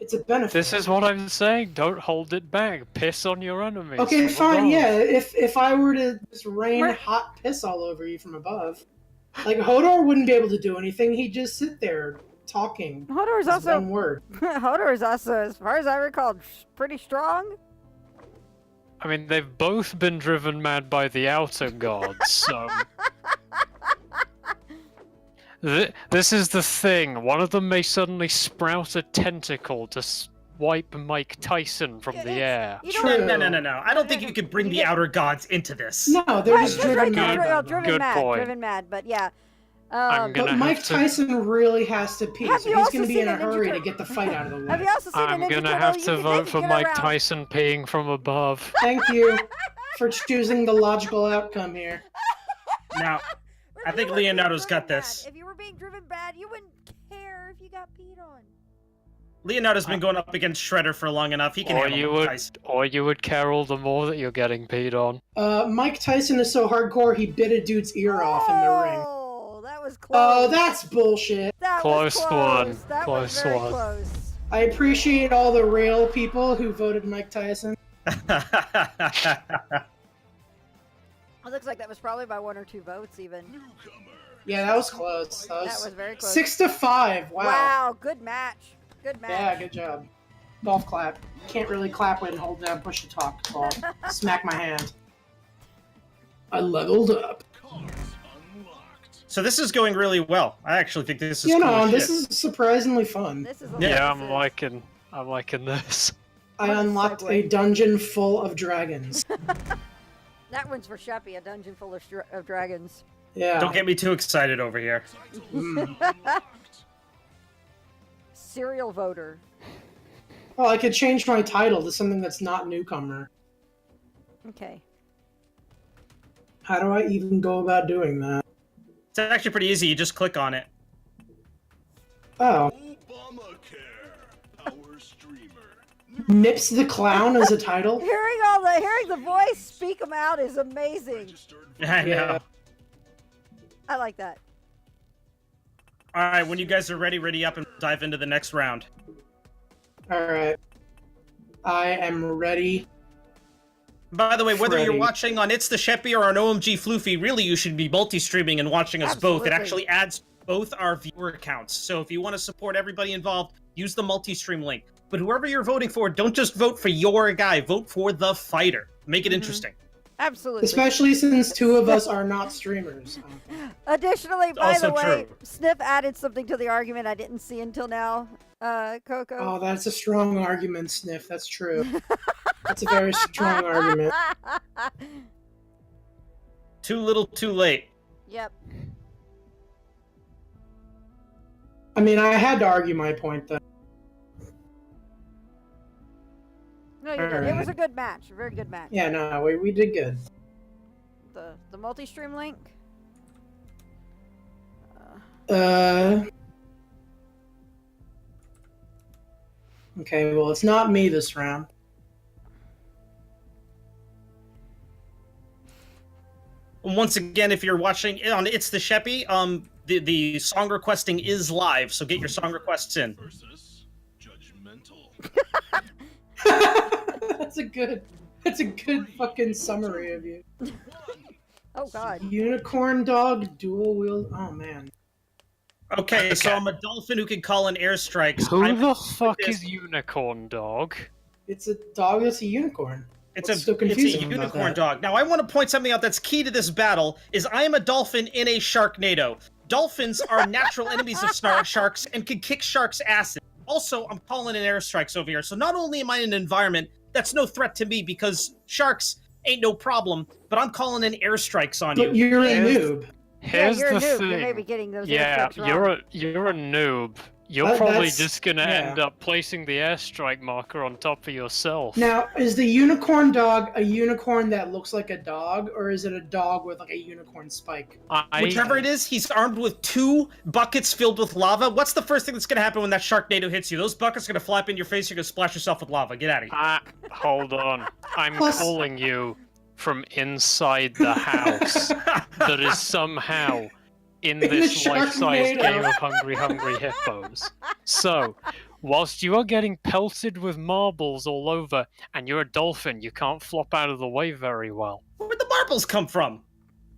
It's a benefit. This is what I'm saying. Don't hold it back. Piss on your enemies. Okay, from fine. above. Yeah, if I were to just rain Mer- hot piss all over you from above, like Hodor wouldn't be able to do anything. He'd just sit there talking. Hodor is Just also one word. Hodor is also, as far as I recall, pretty strong. I mean, they've both been driven mad by the outer gods, so. This is the thing. One of them may suddenly sprout a tentacle to swipe Mike Tyson from the air. You True. don't No. I don't think you could bring the Outer Gods into this. No, they're Right, just that's driven right, mad. they're by driven them. Good mad, point. driven mad. But yeah, I'm gonna But have Mike to- Tyson really has to pee, Have so you he's also going to be seen in a the Ninja hurry to Turtle- get the fight out of the have you way. also seen I'm the Ninja gonna Turtle? have You to can vote take for it Mike around. Tyson peeing from above. Thank you for choosing the logical outcome here. Now, If I you think were being Leonardo's got driven this. mad, if you were being driven bad, you wouldn't care if you got peed on. Leonardo's been going up against Shredder for long enough. He can Or handle you Mike would, Tyson. or you would care all the more that you're getting peed on. Mike Tyson is so hardcore he bit a dude's ear off in the ring. Oh, that was close. Oh, that's bullshit. that Close was one. close. That Close was very one. close. I appreciate all the real people who voted Mike Tyson. It looks like that was probably by 1 or 2 votes, even. Newcomer. Yeah, that was close. That was very close. 6-5. Wow. Wow, good match. Good match. Yeah, good job. Golf clap. Can't really clap when hold down push to talk. So I'll smack my hand. I leveled up. Cards unlocked. So this is going really well. I actually think this is You cool know, as this shit. is surprisingly fun. This is a Yeah, this I'm liking this. I What a unlocked segue. a dungeon full of dragons. That one's for Sheppy, a dungeon full of dragons. Yeah. Don't get me too excited over here. Titles Mm. unlocked. Serial voter. Well, I could change my title to something that's not newcomer. Okay. How do I even go about doing that? It's actually pretty easy. You just click on it. Oh. Obamacare. Power streamer. Nips the Clown as a title? Hearing the voice speak them out is amazing. Registered I know. Yeah. I like that. All right, when you guys are ready up and dive into the next round. Alright. I am ready. By the way, whether you're Freddy. watching on It's the Sheppy or on OMG Floofy, really you should be multi-streaming and watching us both. Absolutely. It actually adds both our viewer accounts. So if you want to support everybody involved, use the multi-stream link. But whoever you're voting for, don't just vote for your guy. Vote for the fighter. Make it Mhm. interesting. Absolutely. Especially since 2 of us are not streamers. Additionally, by Also the way, true. Sniff added something to the argument I didn't see until now. Coco. Oh, that's a strong argument, Sniff. That's true. That's a very strong argument. Too little, too late. Yep. I mean, I had to argue my point, though. No, you did. It was Alright. a good match. A very good match. Yeah, no, we did good. The multi-stream link. Okay, well, it's not me this round. And once again, if you're watching on It's the Sheppy, the song requesting is live, so get your song requests in. versus judgmental. That's a good fucking summary of you. One. Oh God. Unicorn dog, dual wield. Oh man. Okay, so I'm a dolphin who can call in airstrikes. Who I'm the fuck this- is Unicorn Dog? It's a dog that's a unicorn. It's What's a, so it's a confusing about unicorn that? dog. Now, I want to point something out that's key to this battle, is I am a dolphin in a Sharknado. Dolphins are natural enemies of sharks and can kick sharks' asses. Also, I'm calling in airstrikes over here, so not only am I in an environment that's no threat to me because sharks ain't no problem, but I'm calling in airstrikes on But you. you're a Here's- noob. Here's yeah, you're the a noob. thing. You may be getting those Yeah, airstrikes wrong. you're a noob. You're That- probably that's- just gonna yeah. end up placing the airstrike marker on top of yourself. Now, is the unicorn dog a unicorn that looks like a dog, or is it a dog with like a unicorn spike? Whichever it is, he's armed with 2 buckets filled with lava. What's the first thing that's going to happen when that Sharknado hits you? Those buckets are going to fly up in your face. You're going to splash yourself with lava. Get out of here. Hold on. I'm Plus- calling you from inside the house that is somehow in the this life-size Sharknado. game of Hungry Hungry Hippos. So, whilst you are getting pelted with marbles all over, and you're a dolphin, you can't flop out of the way very well. Where'd the marbles come from?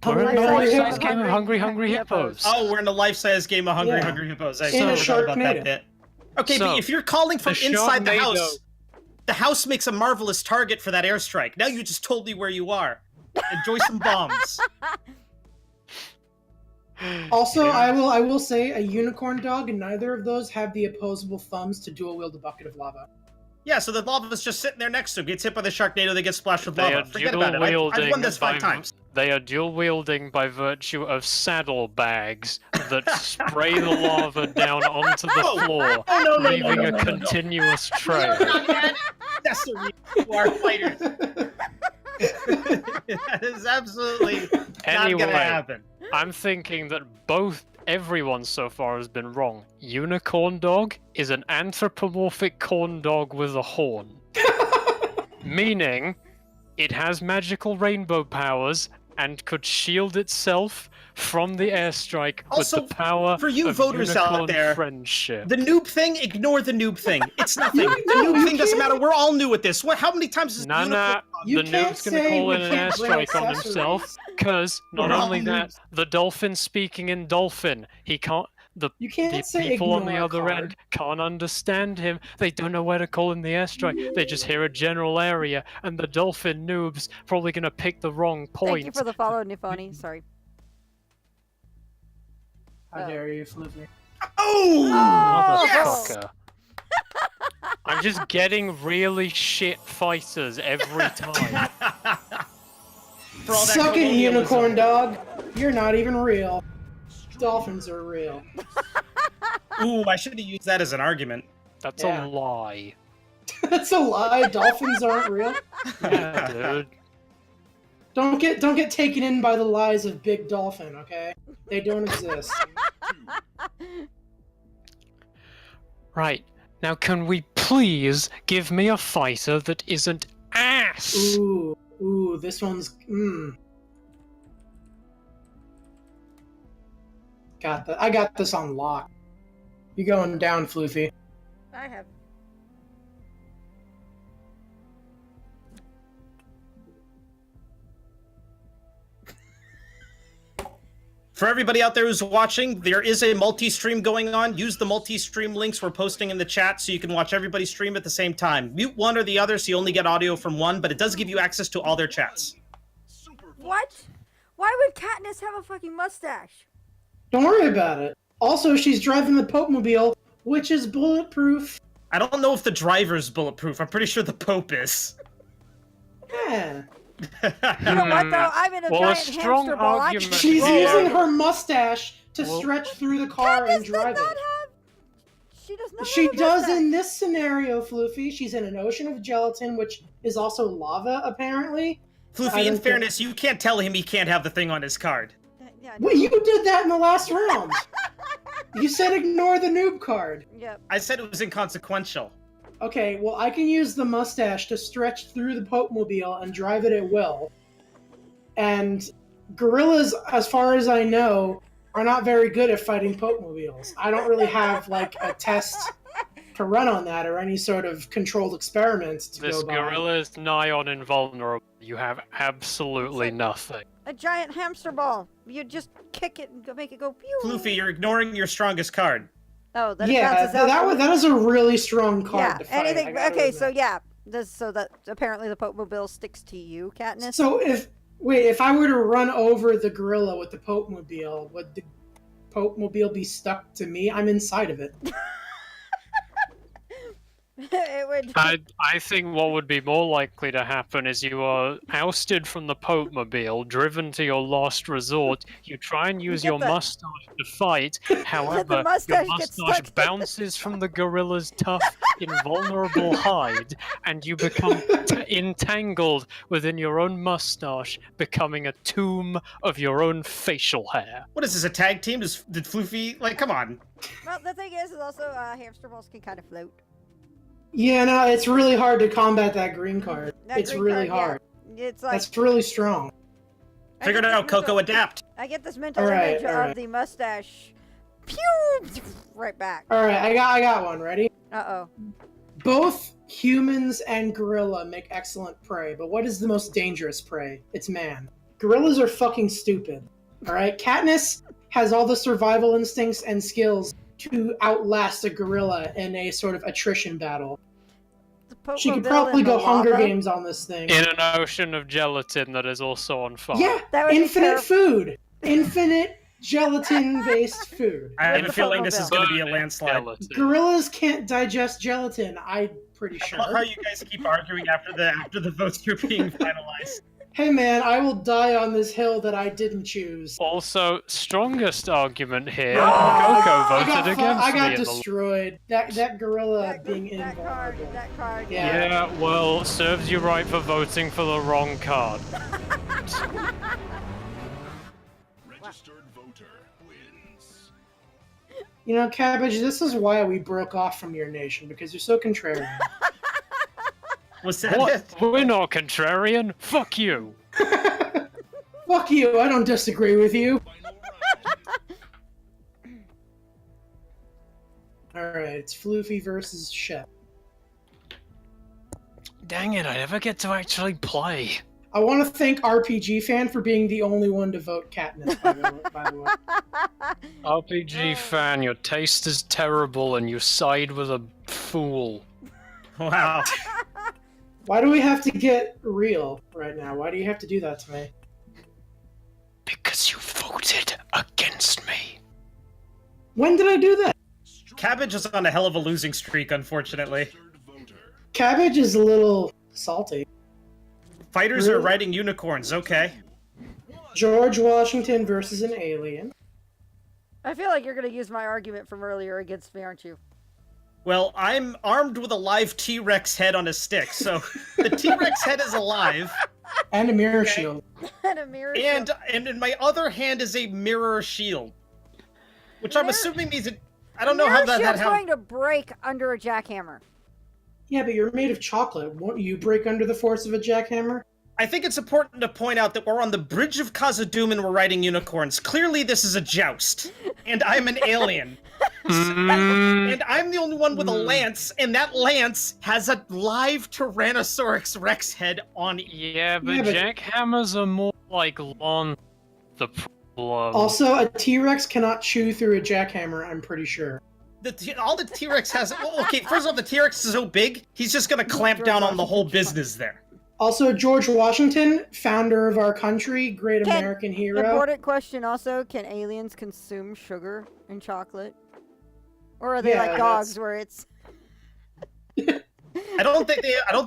We're in Hungry a Hungry life-size Hippos. game of Hungry Hungry Hippos. Oh, we're in a life-size game of Hungry Yeah. Hungry Hippos. I In a forgot about that Sharknado. bit. Okay, So, but if you're calling from the inside the Sharknado- house, the house makes a marvelous target for that airstrike. Now you just told me where you are. Enjoy some bombs. Also, Yeah. I will say a unicorn dog, and neither of those have the opposable thumbs to dual wield a bucket of lava. Yeah, so the lava's just sitting there next to him. Gets hit by the Sharknado, they get splashed with They lava. are Forget about it. I've dual-wielding won this 5 by- times. They are dual wielding by virtue of saddlebags that spray the lava down onto the Oh, floor, no, leaving a continuous trail. That's the reason you are fighters. That is absolutely not Anyway, gonna happen. I'm thinking that everyone so far has been wrong. Unicorn dog is an anthropomorphic corn dog with a horn. Meaning, it has magical rainbow powers and could shield itself from the airstrike Also, with the power for you of voters out unicorn there, friendship. The noob thing, ignore the noob thing. It's nothing. The noob thing doesn't matter. We're all new at this. How many times is Nah, unicorn- You the can't noob's gonna say call we in an can't bring airstrike on accessories. himself, because not We're all only that, noobs. the dolphin speaking in dolphin, he can't. The You can't the say people on the ignore a other card. end can't understand him. They don't know where to call in the airstrike. They just hear a general area, and the dolphin noob's probably gonna pick the wrong point. Thank you for the follow, Nifoni. Sorry. How dare you, Fluffy? Oh! yes! Motherfucker. I'm just getting really shit fighters every time. For all that Suck it, colonialism. unicorn dog. You're not even real. Dolphins are real. Ooh, I should have used that as an argument. That's Yeah. a lie. That's a lie. Dolphins aren't real. Yeah, dude. Don't get taken in by the lies of Big Dolphin, okay? They don't exist. Right. Now, can we please give me a fighter that isn't ass? Ooh, this one's I got this on lock. You going down, Floofy? I have. For everybody out there who's watching, there is a multi-stream going on. Use the multi-stream links we're posting in the chat so you can watch everybody stream at the same time. Mute one or the other so you only get audio from one, but it does give you access to all their chats. What? Why would Katniss have a fucking mustache? Don't worry about it. Also, she's driving the Pope-mobile, which is bulletproof. I don't know if the driver's bulletproof. I'm pretty sure the Pope is. Yeah. You know what though? I'm in a Well, a giant strong hamster ball. I can argument She's Yeah. using her mustache to Well- stretch through the car Katniss and does drive not it. have. She does not. She have a does mustache. in this scenario, Floofy. She's in an ocean of gelatin, which is also lava, apparently. I Floofy, don't in think- fairness, you can't tell him he can't have the thing on his card. Yeah. Well, you did that in the last round. You said ignore the noob card. Yep. I said it was inconsequential. Okay, well, I can use the mustache to stretch through the Pope-mobile and drive it at will. And gorillas, as far as I know, are not very good at fighting Pope-mobiles. I don't really have, like, a test to run on that or any sort of controlled experiment to This go by. gorilla is nigh on invulnerable. You have absolutely nothing. A giant hamster ball. You just kick it and make it go pew. Floofy, you're ignoring your strongest card. Oh, that Yeah, bounces out. that is a really strong card Yeah, to fight. anything. I gotta Okay, admit. so yeah. So that apparently the Pope-mobile sticks to you, Katniss. So if I were to run over the gorilla with the Pope-mobile, would the Pope-mobile be stuck to me? I'm inside of it. It would. I think what would be more likely to happen is you are ousted from the Pope-mobile, driven to your last resort. You try and use get your the- mustache to fight. However, mustache your gets mustache stuck. bounces from the gorilla's tough, invulnerable hide, and you become entangled within your own mustache, becoming a tomb of your own facial hair. What is this, a tag team? Did Floofy, like, come on. Well, the thing is also hamster balls can kind of float. Yeah, no, it's really hard to combat that green card. That It's green really card, hard. Yeah. It's like That's really strong. I Figured get it out, this mental- Coco, adapt. I get this mental Alright, image of alright. the mustache. Pew! Right back. All right, I got one. Ready? Uh-oh. Both humans and gorilla make excellent prey, but what is the most dangerous prey? It's man. Gorillas are fucking stupid. All right, Katniss has all the survival instincts and skills to outlast a gorilla in a sort of attrition battle. The She could Pope-mobile probably in go the Hunger lava? Games on this thing. In an ocean of gelatin that is also on fire. Yeah, That would be infinite terrib- food. Infinite gelatin-based food. I have the a feeling this is Pope-mobile. going to be a landslide. Gelatin. Gorillas can't digest gelatin, I'm pretty I sure. love how you guys keep arguing after the votes are being finalized. Hey man, I will die on this hill that I didn't choose. Also, strongest argument here, I Coco voted got, against I got me in the destroyed. That gorilla being that card, invulnerable. that card. Yeah. Yeah, well, serves you right for voting for the wrong card. Registered voter wins. You know, Cabbage, this is why we broke off from your nation, because you're so contrarian. Was that What? it? We're not contrarian. Fuck you. Fuck you, I don't disagree with you. Final round. Alright, it's Floofy versus Shep. Dang it, I never get to actually play. I want to thank RPG Fan for being the only one to vote Katniss, by the way. RPG fan, your taste is terrible and you side with a fool. Wow. Why do we have to get real right now? Why do you have to do that to me? Because you voted against me. When did I do that? Cabbage is on a hell of a losing streak, unfortunately. Registered voter. Cabbage is a little salty. Fighters are Really? riding unicorns, okay. George Washington versus an alien. I feel like you're going to use my argument from earlier against me, aren't you? Well, I'm armed with a live T-Rex head on a stick, so the T-Rex head is alive, And a mirror Okay. shield. And a mirror. and in my other hand is a mirror shield. Which I'm Mirror- assuming means it... I don't know how that shield's how... going to break under a jackhammer. Yeah, but you're made of chocolate. Won't you break under the force of a jackhammer? I think it's important to point out that we're on the bridge of Khazad-dûm and we're riding unicorns. Clearly this is a joust, and I'm an alien. And I'm the only one with a lance, and that lance has a live Tyrannosaurus Rex head on it. Yeah, but Yeah, but- jackhammers are more like on the problem. Also, a T-Rex cannot chew through a jackhammer, I'm pretty sure. All the T-Rex has... Well, okay, first off, the T-Rex is so big, he's just gonna clamp down on the whole business there. Also, George Washington, founder of our country, great Can- American hero. Important question also, can aliens consume sugar and chocolate? Or are they Yeah, like dogs that's- where it's... I don't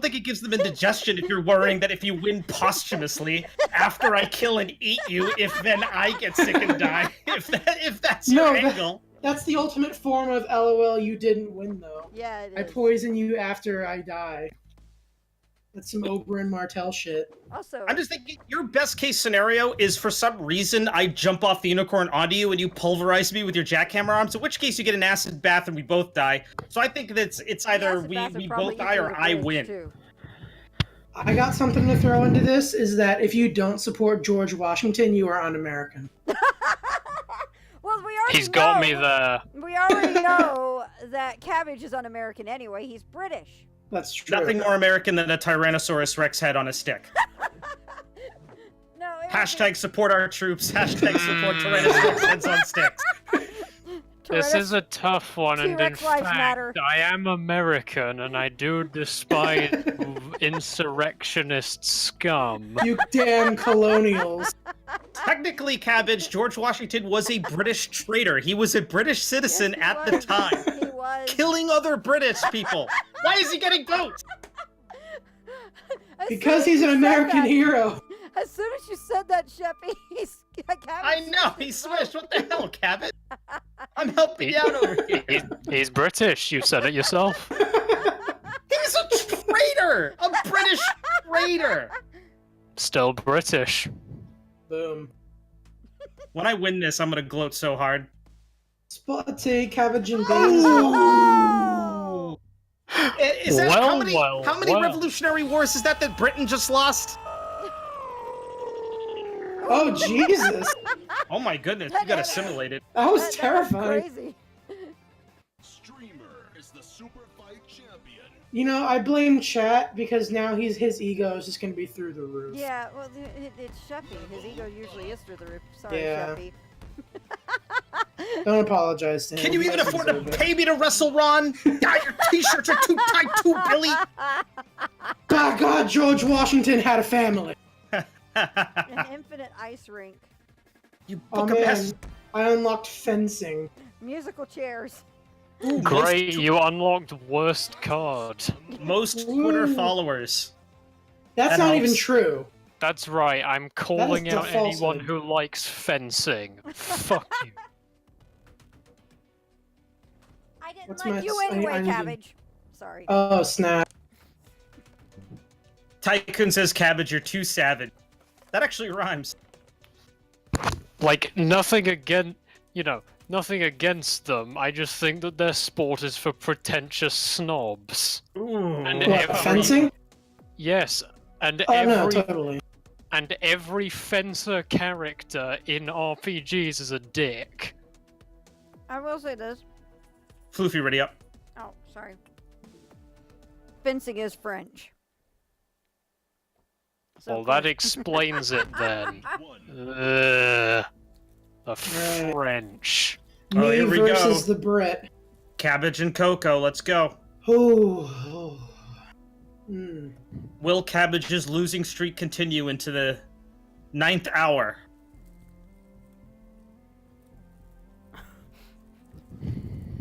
think it gives them indigestion if you're worrying that if you win posthumously after I kill and eat you, if then I get sick and die. If that's your No, angle. That's the ultimate form of LOL, you didn't win, though. Yeah, it I is. poison you after I die. That's some Oberyn Martell shit. Also, I'm just thinking your best case scenario is for some reason I jump off the unicorn onto you and you pulverize me with your jackhammer arms, in which case you get an acid bath and we both die. So I think that it's either we both die or I win. Too. I got something to throw into this, is that if you don't support George Washington, you are un-American. Well, we already He's got me know- there. We already know that Cabbage is un-American anyway. He's British. That's true. Nothing more American than a Tyrannosaurus Rex head on a stick. No. Hashtag support our troops. Hashtag support Tyrannosaurus heads on sticks. This is a tough one, and in T-Rex lives fact, matter. I am American, and I do despise insurrectionist scum. You damn colonials. Technically, Cabbage, George Washington was a British traitor. He was a British citizen Yes, he at the was. time, He was. killing other British people. Why is he getting votes? As soon Because as he's you an said American that- hero. As soon as you said that, Sheppy, I know, he switched. What the hell, Cabbage? I'm helping you out over here. He's British. You said it yourself. He's a traitor! A British traitor! Still British. Boom. When I win this, I'm gonna gloat so hard. Spotty, cabbage, and beans. Oh! Is that how Well, many, well, how many well. Revolutionary Wars is that Britain just lost? Oh, Jesus. Oh my goodness, you got assimilated. That was That was terrifying. crazy. Streamer is the Superfight champion. You know, I blame chat because now his ego is just going to be through the roof. Yeah, well, it's Sheppy. His ego usually is through the roof. Sorry, Yeah. Sheppy. Don't apologize to him. Can you even He afford to deserved it. pay me to wrestle, Ron? God, your t-shirts are too tight too, Billy! By God, George Washington had a family. An infinite ice rink. You Oh book a man, mess. I unlocked fencing. Musical chairs. Ooh, Great, you unlocked worst card. Most Twitter Ooh. followers. That's That not even helps. true. That's right, I'm calling the out anyone falsehood. who likes fencing. Fuck you. I didn't What's like my- you I- anyway, I need to- Cabbage. Sorry. Oh, snap. Tycoon says, Cabbage, you're too savage. That actually rhymes. Like, nothing nothing against them. I just think that their sport is for pretentious snobs. Ooh. And What, every- fencing? Yes, and Oh, no, every totally. and every fencer character in RPGs is a dick. I will say this. Floofy, ready up. Oh, sorry. Fencing is French. So Well, that close. explains it then. One. The Right. French. Oh, Me here we versus go. the Brit. Cabbage and Coco, let's go. Oh. Hmm. Will Cabbage's losing streak continue into the 9th hour?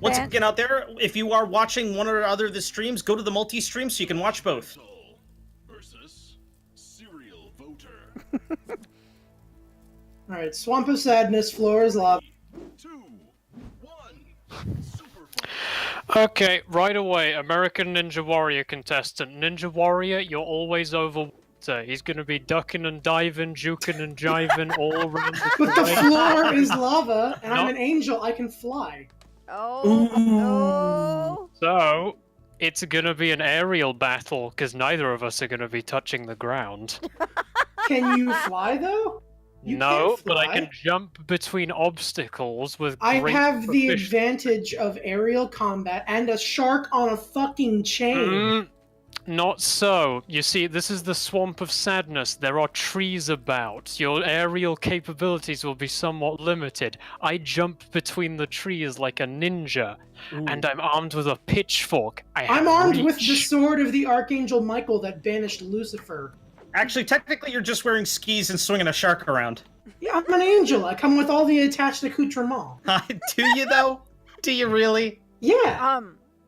Once Dan? again, out there, if you are watching one or other of the streams, go to the multi-stream so you can watch both. Soul versus Serial Voter. Alright, Swamp of Sadness, floor is lava. 2, 1. Superfight. Okay, right away, American Ninja Warrior contestant. Ninja Warrior, you're always over water. He's gonna be ducking and diving, juking and jiving all around the But the place. floor is lava, and I'm No. an angel, I can fly. Oh. Oh. So, it's gonna be an aerial battle, because neither of us are gonna be touching the ground. Can you fly, though? You No, can't but I fly. can jump between obstacles with I great have the proficiency. advantage of aerial combat and a shark on a fucking chain. Not so. You see, this is the Swamp of Sadness. There are trees about. Your aerial capabilities will be somewhat limited. I jump between the trees like a ninja, and I'm armed with a pitchfork. I'm armed with the reach. sword of the Archangel Michael that banished Lucifer. Actually, technically, you're just wearing skis and swinging a shark around. Yeah, I'm an angel. I come with all the attached accoutrements. Do you, though? Do you really? Yeah,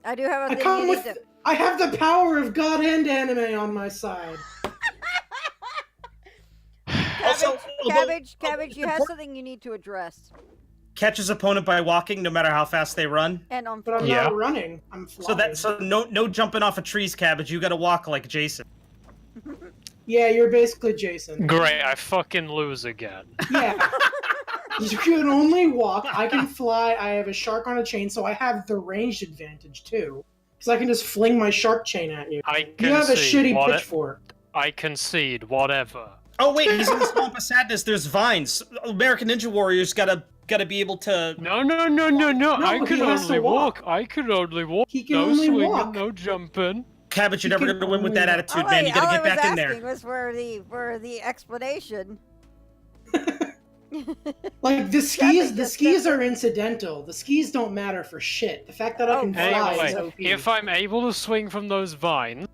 I do have a I thing come you with. need to... I have the power of God and anime on my side. Also, Cabbage, you have something you need to address. catch his opponent by walking, no matter how fast they run. And on But I'm Yeah. not running. I'm flying. So no jumping off of trees, Cabbage. You gotta walk like Jason. Yeah, you're basically Jason. Great, I fucking lose again. Yeah. You can only walk. I can fly. I have a shark on a chain, so I have the ranged advantage too. Because I can just fling my shark chain at you. I You have a concede. shitty pitchfork. I concede. Whatever. Oh wait, he's in the Swamp of Sadness. There's vines. American Ninja Warrior's gotta be able to. No. I he can has to only walk. walk. I can only walk. He can No only swinging, walk. no jumping. Cabbage, you're You never can going to win with that only- attitude, man. You got to get back in there. All I was asking was for the explanation. Like the Cabbage skis, just are incidental. The skis don't matter for shit. The fact that I can Okay. fly is Anyway, OP. if I'm able to swing from those vines,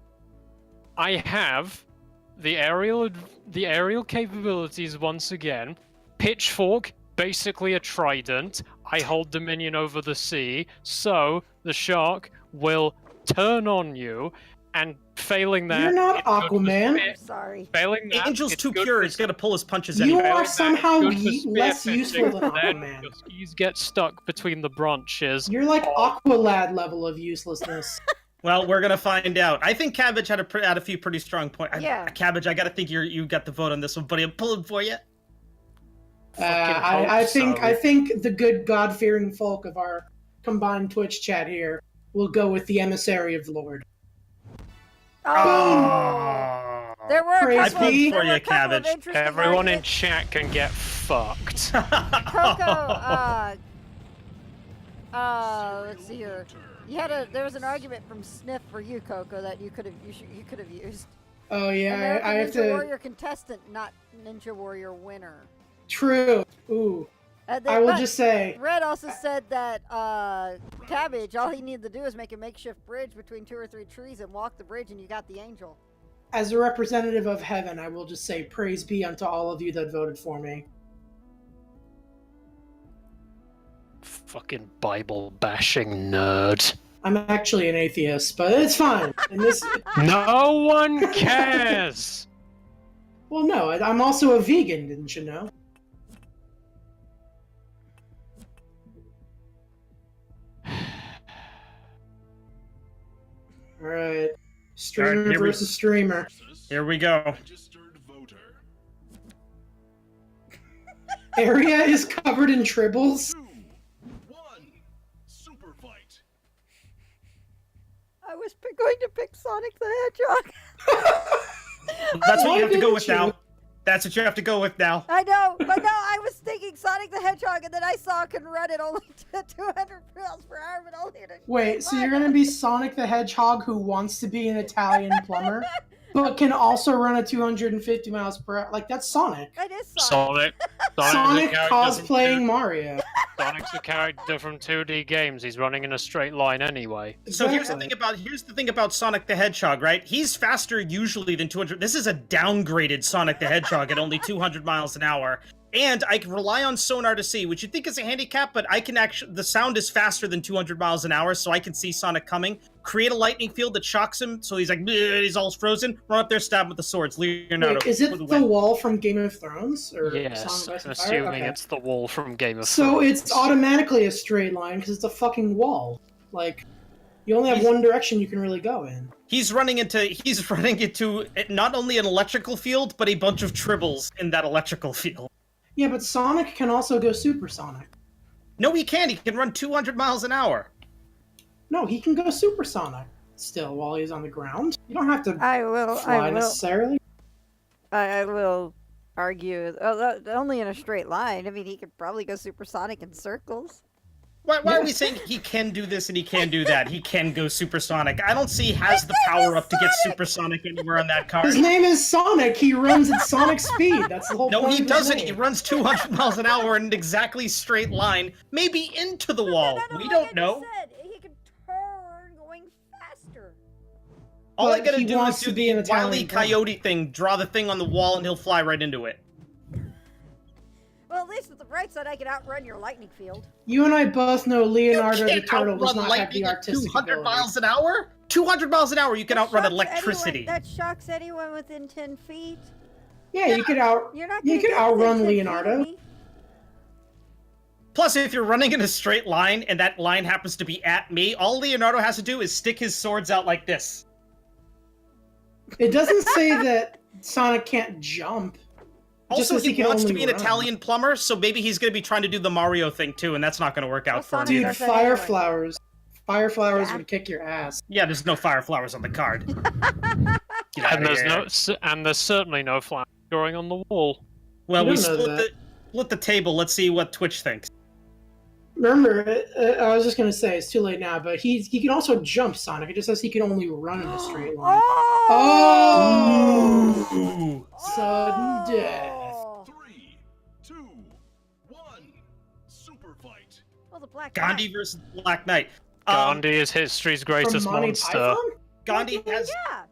I have the aerial capabilities once again. Pitchfork, basically a trident. I hold dominion over the sea, so the shark will turn on you, and failing that, You're not it's good for Aquaman. spear- I'm sorry. Failing that, Angel's it's too good pure. for He's got to pull his punches You anyway. are Failing that, somehow it's good for less spearfishing, useful than then Aquaman. your skis get stuck between the branches. You're like Aqualad level of uselessness. Well, we're gonna find out. I think Cabbage had a few pretty strong points. Yeah. Cabbage, I gotta think you got the vote on this one, buddy. I'm pulling for you. I hope so. think the good God-fearing folk of our combined Twitch chat here will go with the emissary of the Lord. Oh, there were a Praise couple, be. there For were a you, couple of Cabbage. interesting Everyone in arguments. chat can get fucked. Coco, let's see here. There was an argument from Sniff for you, Coco, that you could have used. Oh yeah, American I have Ninja to. Warrior contestant, not Ninja Warrior winner. True. Ooh. And then- I will but just say, Red also said that Cabbage, all he needed to do is make a makeshift bridge between 2 or 3 trees and walk the bridge, and you got the angel. as a representative of heaven, I will just say, praise be unto all of you that voted for me. Fucking Bible bashing nerd. I'm actually an atheist, but it's fine. And this, No one cares! well, no, I'm also a vegan, didn't you know? All right, streamer Alright, here we- versus streamer. Versus Here we go. registered voter. Area is covered in tribbles. 2, 1, Superfight. I was going to pick Sonic the Hedgehog. That's what Why you have to go didn't with you? now. That's what you have to go with now. I know, but no, I was thinking Sonic the Hedgehog, and then I saw it can run it only to 200 miles per hour, but only in a Wait, so straight you're line. gonna be Sonic the Hedgehog who wants to be an Italian plumber, but can also run at 250 miles per hour? Like, that's Sonic. It is Sonic. Sonic. Sonic is a character from cosplaying 2D Mario. Sonic's a character from 2D games. He's running in a straight line anyway. So here's the Exactly. thing about Sonic the Hedgehog, right? He's faster usually than 200. This is a downgraded Sonic the Hedgehog at only 200 miles an hour. And I can rely on sonar to see, which you think is a handicap, but I can actually, the sound is faster than 200 miles an hour, so I can see Sonic coming, create a lightning field that shocks him, so he's like, "Bleh," he's all frozen, run up there, stab him with the swords, Leonardo. Wait, is it with the win. wall from Game of Thrones? Or Yes, Song of Ice I'm and Fire? assuming Okay. it's the wall from Game of So Thrones. it's automatically a straight line because it's a fucking wall. Like, you only have He's- one direction you can really go in. He's running into not only an electrical field, but a bunch of tribbles in that electrical field. Yeah, but Sonic can also go supersonic. No, he can't. He can run 200 miles an hour. No, he can go supersonic still while he's on the ground. You don't have to I will. fly necessarily. I will argue. Only in a straight line. I mean, he could probably go supersonic in circles. Why Yeah. are we saying he can do this and he can do that? He can go supersonic. I don't see he has the power up to get supersonic anywhere on that card. His name is Sonic. He runs at Sonic speed. That's the whole No, point. he of his doesn't. name. He runs 200 miles an hour in an exactly straight line, maybe into the wall. We like don't I know. just said, he could turn going faster. All I But gotta he do wants is to do be the an Italian Wile E. plumber. Coyote thing, draw the thing on the wall, and he'll fly right into it. Well, at least with the bright side, I could outrun your lightning field. You and I both know Leonardo You the can't Turtle does outrun not have lightning the at artistic 200 ability. miles an hour? 200 miles an hour, you can That outrun shocks electricity. Anyone, that shocks anyone within 10 feet. Yeah, you could out. You're not. You gonna could get outrun within 10 feet of Leonardo. me. Plus, if you're running in a straight line and that line happens to be at me, all Leonardo has to do is stick his swords out like this. It doesn't say that Sonic can't jump. Just Also, says he can wants to only be an run. Italian plumber, so maybe he's going to be trying to do the Mario thing too, and that's not going to work out Well, for him. Sonic Dude, either. does that fire anyway. flowers. Fire flowers Yeah. would kick your ass. Yeah, there's no fire flowers on the card. Get And outta there's here. there's certainly no flowers growing on the wall. Well, You we don't know split the table. Let's see what Twitch thinks. Remember, I was just gonna say it's too late now, but he can also jump, Sonic. It just says he can only run in a straight line. Oh! Ooh. Sudden death. Oh! 3, 2, 1. Super fight. Oh, the Black Gandhi Knight. versus Black Knight. Gandhi is history's From greatest Monty monster. Python? Gandhi has Yeah.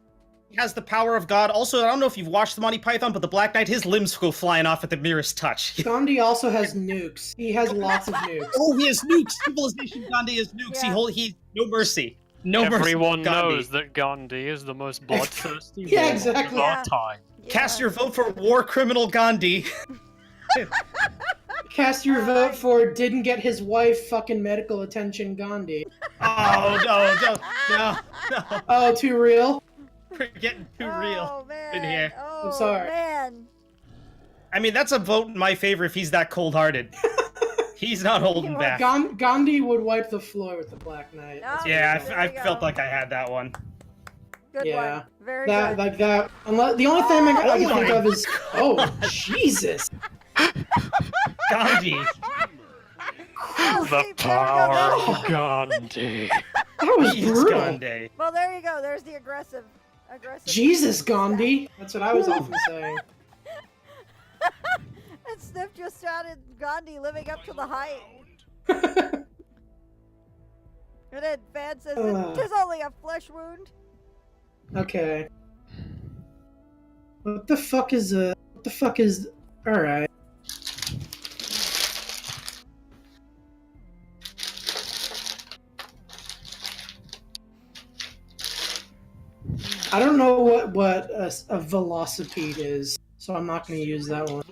has the power of God. Also, I don't know if you've watched the Monty Python, but the Black Knight, his limbs go flying off at the merest touch. Gandhi also has nukes. He has lots of nukes. Oh, he has nukes. Civilization Gandhi has nukes. Yeah. He's no mercy. No mercy. Everyone for Gandhi. knows that Gandhi is the most bloodthirsty Yeah, warlord exactly. of Yeah. our time. Cast your vote for war criminal Gandhi. Cast your vote for didn't get his wife fucking medical attention Gandhi. Oh no. Oh, too real? We're getting too real. Oh, man. in here. Oh, sorry. man. I mean, that's a vote in my favor if he's that cold-hearted. He's not holding back. Gandhi would wipe the floor with the Black Knight. No, Yeah, there I you felt go. like I had that one. Good Yeah. one. Very That good. like that. Unless the only thing I can Oh think my of is Jesus. Gandhi. Oh, The see, there we go. power There's- of Gandhi. That was Yes, brutal. Gandhi. Well, there you go. There's the aggressive. Jesus, Gandhi. That's what I was often saying. And Sniff just shouted Gandhi living up to the hype. Round. And then Van says, Ugh. it is only a flesh wound. Okay. What the fuck is What the fuck is? All right. I don't know what a velocipede is, so I'm not going to use that one.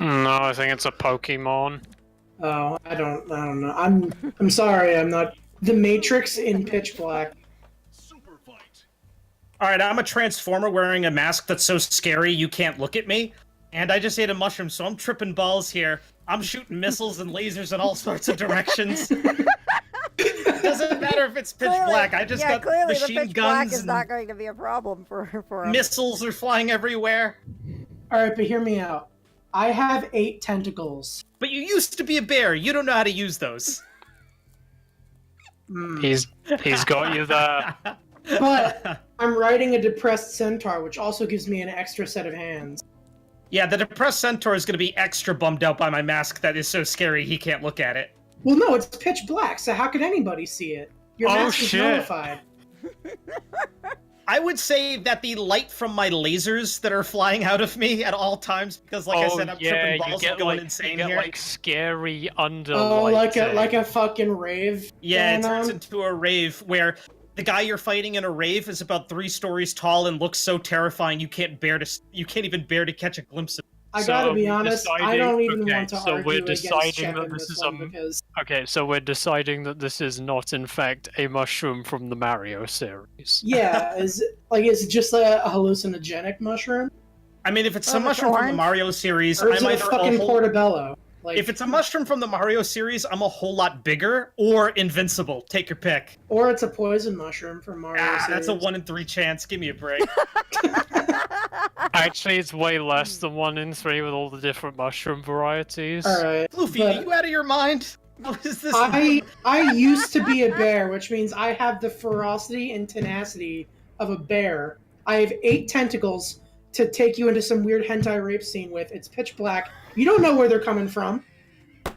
No, I think it's a Pokemon. Oh, I don't know. I'm sorry. I'm not the Matrix in Pitch Black. Super fight. All right, I'm a transformer wearing a mask that's so scary you can't look at me. And I just ate a mushroom, so I'm tripping balls here. I'm shooting missiles and lasers in all sorts of directions. Doesn't matter if it's pitch Clearly- black. I just yeah, got clearly the machine pitch black guns is and not going to be a problem for him. missiles are flying everywhere. All right, but hear me out. I have 8 tentacles. But you used to be a bear. You don't know how to use those. Hmm. He's got you there. But I'm riding a depressed centaur, which also gives me an extra set of hands. Yeah, the depressed centaur is going to be extra bummed out by my mask that is so scary he can't look at it. Well, no, it's pitch black, so how could anybody see it? Your Oh, mask is shit. nullified. I would say that the light from my lasers that are flying out of me at all times, because like I said, I'm tripping balls and going insane you get here. like scary under Oh, like a lighting. fucking rave. Yeah, it going turns on. into a rave where the guy you're fighting in a rave is about 3 stories tall and looks so terrifying you can't even bear to catch a glimpse of. I So gotta be we're honest, I deciding- don't even okay, want to so argue we're against deciding Shep that in this this is one because Okay, so we're deciding that this is not, in fact, a mushroom from the Mario series. yeah, is it just a hallucinogenic mushroom, I mean, if it's Oh, a the mushroom from the orange? Mario series, or is I'm it a either fucking a whole... portobello? Like, If it's a mushroom from the Mario series, I'm a whole lot bigger or invincible. Take your pick. or it's a poison mushroom from Mario. That's a series. 1 in 3 chance. Give me a break. Actually, it's way less than 1 in 3 with all the different mushroom varieties. All right, Luffy, but- are you out of your mind? How is this? I used to be a bear, which means I have the ferocity and tenacity of a bear. I have 8 tentacles to take you into some weird hentai rape scene with. It's pitch black. You don't know where they're coming from.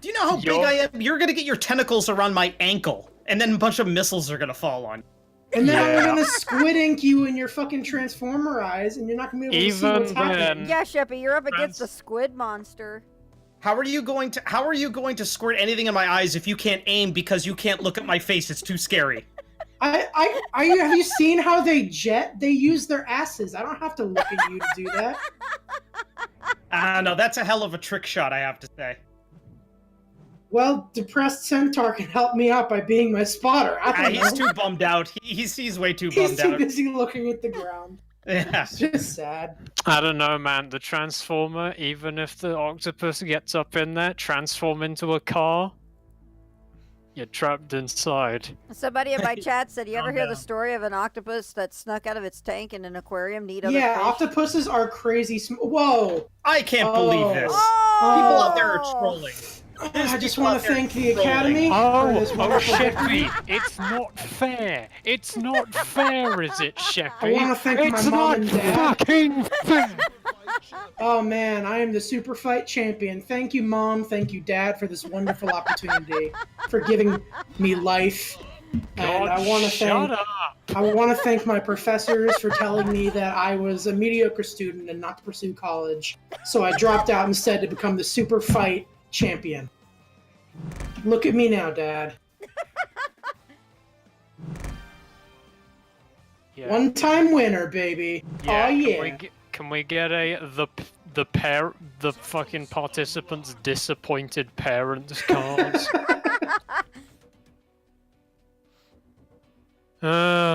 Do you know how big You're- I am? You're gonna get your tentacles around my ankle, and then a bunch of missiles are gonna fall on you. And then Yeah. I'm gonna squid ink you in your fucking transformer eyes, and you're not gonna be able to see Even what's happening. then- Yeah, Sheppy, you're up against the Trans- squid monster. How are you going to squirt anything in my eyes if you can't aim because you can't look at my face? It's too scary. Have you seen how they jet? They use their asses. I don't have to look at you to do that. No, that's a hell of a trick shot, I have to say. Well, depressed centaur can help me out by being my spotter. I don't He's know. too bummed out. He's way too He's bummed too out. busy looking at the ground. Yeah. It's just sad. I don't know, man. The Transformer, even if the octopus gets up in there, transform into a car, you're trapped inside. Somebody in my chat said, you ever Calm hear the down. story of an octopus that snuck out of its tank in an aquarium to eat other Yeah, fish? octopuses are crazy. Whoa! I can't believe this. Oh! People out there are trolling. I just people want out to there thank the trolling. Academy for this Oh, wonderful victory. Sheppy, it's not fair. It's not fair, is it, Sheppy? I wanna thank my It's mom not and dad. fucking fair. Oh man, I am the Super Fight champion. Thank you, Mom. Thank you, Dad, for this wonderful opportunity, for giving me life. And I want to shut thank up. I want to thank my professors for telling me that I was a mediocre student and not to pursue college. So I dropped out instead to become the Super Fight champion. Look at me now, Dad. Yeah. One-time winner, baby. Yeah, Oh yeah. Can we get the fucking participants' disappointed parents cards?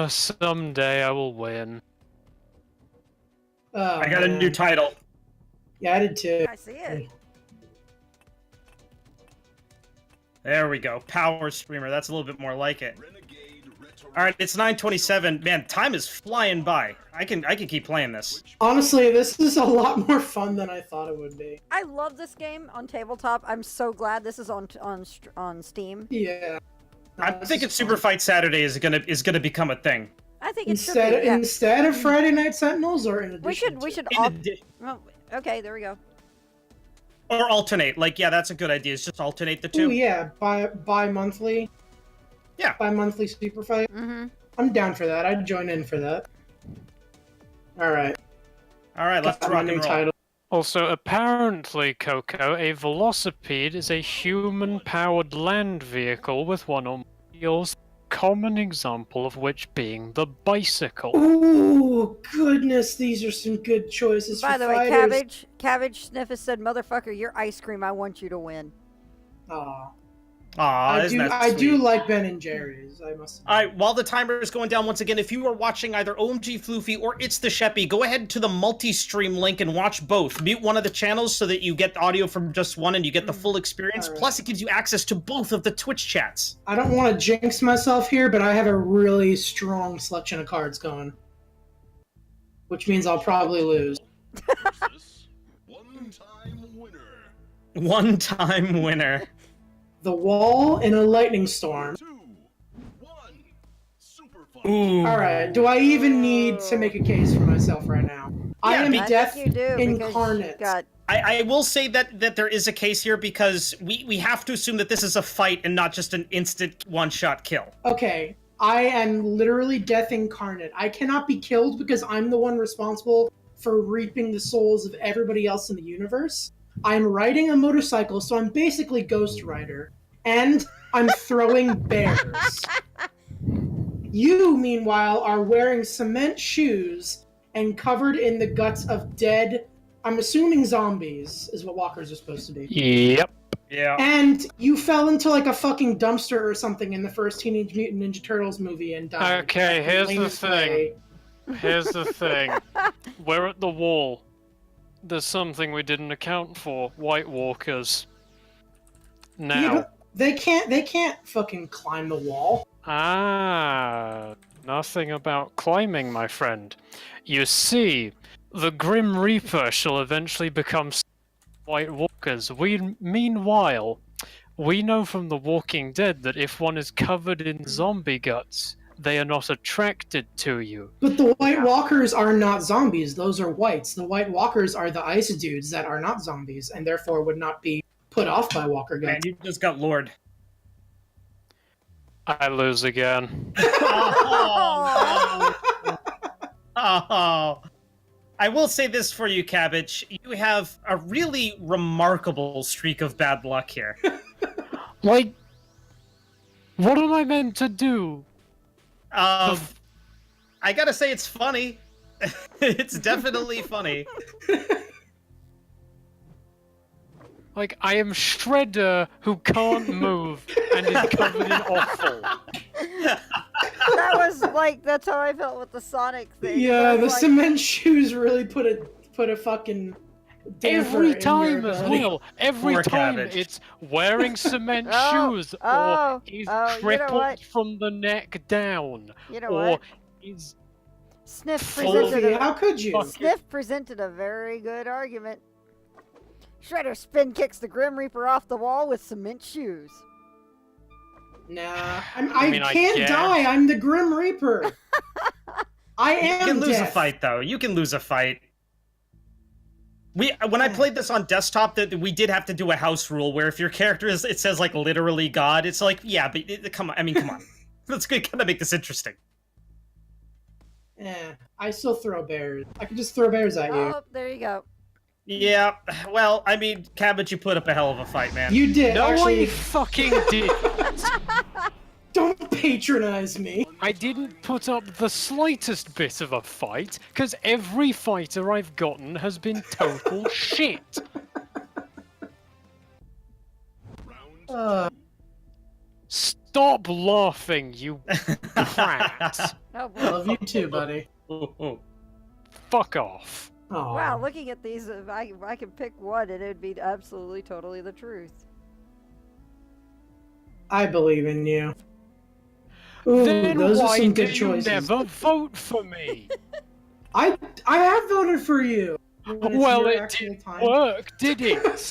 Someday I will win. Oh, I got a man. new title. Yeah, I did too. I see it. There we go. Power streamer. That's a little bit more like it. All right, it's 9:27. Man, time is flying by. I can keep playing this. Honestly, this is a lot more fun than I thought it would be. I love this game on tabletop. I'm so glad this is on Steam. Yeah. I'm This thinking is fun. Super Fight Saturday is gonna become a thing. I think it should be. Yeah. Instead of Friday Night Sentinels, or in We addition should we to? should In all. addi- Oh, okay, there we go. or alternate. Like, yeah, that's a good idea. Is just alternate the two. Ooh, yeah, bi-monthly. Yeah. Bi-monthly Super Fight. Mm-hmm. I'm down for that. I'd join in for that. All right. All right, let's Got my rock new and roll. title. Also, apparently, Coco, a velocipede is a human-powered land vehicle with one or more wheels, common example of which being the bicycle. Ooh, goodness, these are some good choices By for the way, fighters. Cabbage Sniff has said, "Motherfucker, your ice cream. I want you to win." Aw. Aw, I isn't do. that I do sweet? like Ben and Jerry's. I must. All right, while the timer is going down once again, if you are watching either OMG Floofy or It's the Sheppy, go ahead to the multi-stream link and watch both. Mute one of the channels so that you get audio from just one and you get the full experience. All right. Plus, it gives you access to both of the Twitch chats. I don't want to jinx myself here, but I have a really strong selection of cards going, which means I'll probably lose. Versus one-time winner. One-time winner. The Wall in a Lightning Storm. 2, 1, Super Fight. Ooh. All right. Do I even need to make a case for myself right now? I Yeah, am be- I Death think you do because incarnate. you got. I will say that there is a case here because we have to assume that this is a fight and not just an instant one-shot kill. Okay, I am literally Death incarnate. I cannot be killed because I'm the one responsible for reaping the souls of everybody else in the universe. I'm riding a motorcycle, so I'm basically Ghost Rider, and I'm throwing bears. You, meanwhile, are wearing cement shoes and covered in the guts of dead, I'm assuming zombies, is what walkers are supposed to be. Yep. Yeah. And you fell into like a fucking dumpster or something in the first Teenage Mutant Ninja Turtles movie and died. Okay, here's the Lamest thing. way. Here's the thing. We're at the wall. There's something we didn't account for. White Walkers. Now. Yeah, but they can't fucking climb the wall. Nothing about climbing, my friend. You see, the Grim Reaper shall eventually become White Walkers. Meanwhile, we know from The Walking Dead that if one is covered in zombie guts, they are not attracted to you. But the White Walkers are not zombies. Those are whites. The White Walkers are the ice dudes that are not zombies and therefore would not be put off by Walker Man, guts. you just got lured. I lose again. Oh, no. Oh. I will say this for you, Cabbage. You have a really remarkable streak of bad luck here. Like, what am I meant to do? I gotta say, it's funny. It's definitely funny. Like, I am Shredder who can't move and is covered in offal. That was like that's how I felt with the Sonic thing. Yeah, I the was like, cement shoes really put a fucking damper Every in time your as ability. well. Every Poor time Cabbage. it's wearing cement Oh, shoes, or oh, he's oh, you know crippled what? from the neck down, You know or what? he's Sniff Full- presented Sophie, a how could you? Fuck. Sniff presented a very good argument. Shredder spin kicks the Grim Reaper off the wall with cement shoes. Nah, I mean, I can't guess. die. I'm the Grim Reaper. I am You can lose death. a fight, though. You can lose a fight. When I played this on desktop, that we did have to do a house rule where if your character it says like literally God, it's like, yeah, but come on. I mean, come on. Let's kind of make this interesting. I still throw bears. I can just throw bears at you. Oh, there you go. Yeah, well, I mean, Cabbage, you put up a hell of a fight, man. You did. No, actually. I fucking did. Don't patronize me. I didn't put up the slightest bit of a fight, because every fighter I've gotten has been total shit. Uh, Stop laughing, you prat. Oh, boy. love you too, buddy. Fuck off. Aw. Wow, looking at these, if I can pick one and it would be absolutely, totally the truth. I believe in you. Ooh, Then those are why some do good you choices. never vote for me? I have voted for you. when it's Well, your it actual didn't time. work, did it?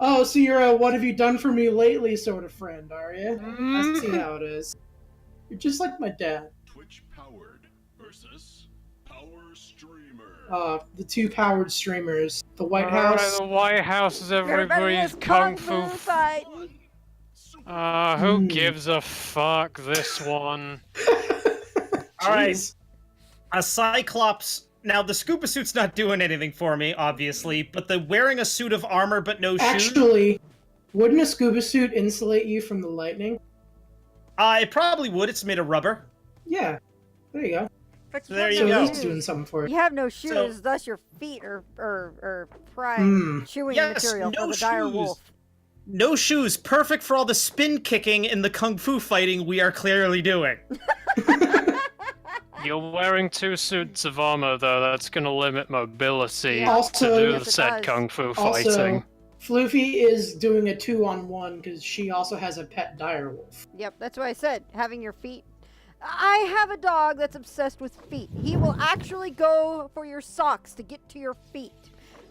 Oh, so you're a what have you done for me lately sort of friend, are you? I Mm. see how it is. You're just like my dad. Twitch powered versus Power Streamer. The two powered streamers. The White Alright, House. the White House is Everybody everybody's is kung fu. fight. Who Hmm. gives a fuck? This one. All right. Jeez. A Cyclops. Now, the scuba suit's not doing anything for me, obviously, but the wearing a suit of armor but no shoes. Actually, wouldn't a scuba suit insulate you from the lightning? It probably would. It's made of rubber. Yeah. There you go. But So there have you no So go. he's shoes. doing something for You you. have no shoes, So- thus your feet are prime chewing Yes, material no for the dire shoes. wolf. No shoes. Perfect for all the spin kicking and the kung fu fighting we are clearly doing. You're wearing 2 suits of armor, though. That's gonna limit mobility Yeah. Also- to do Yes, the it said does. kung fu Also, fighting. Floofy is doing a 2-on-1 because she also has a pet direwolf. Yep, that's what I said. Having your feet. I have a dog that's obsessed with feet. He will actually go for your socks to get to your feet.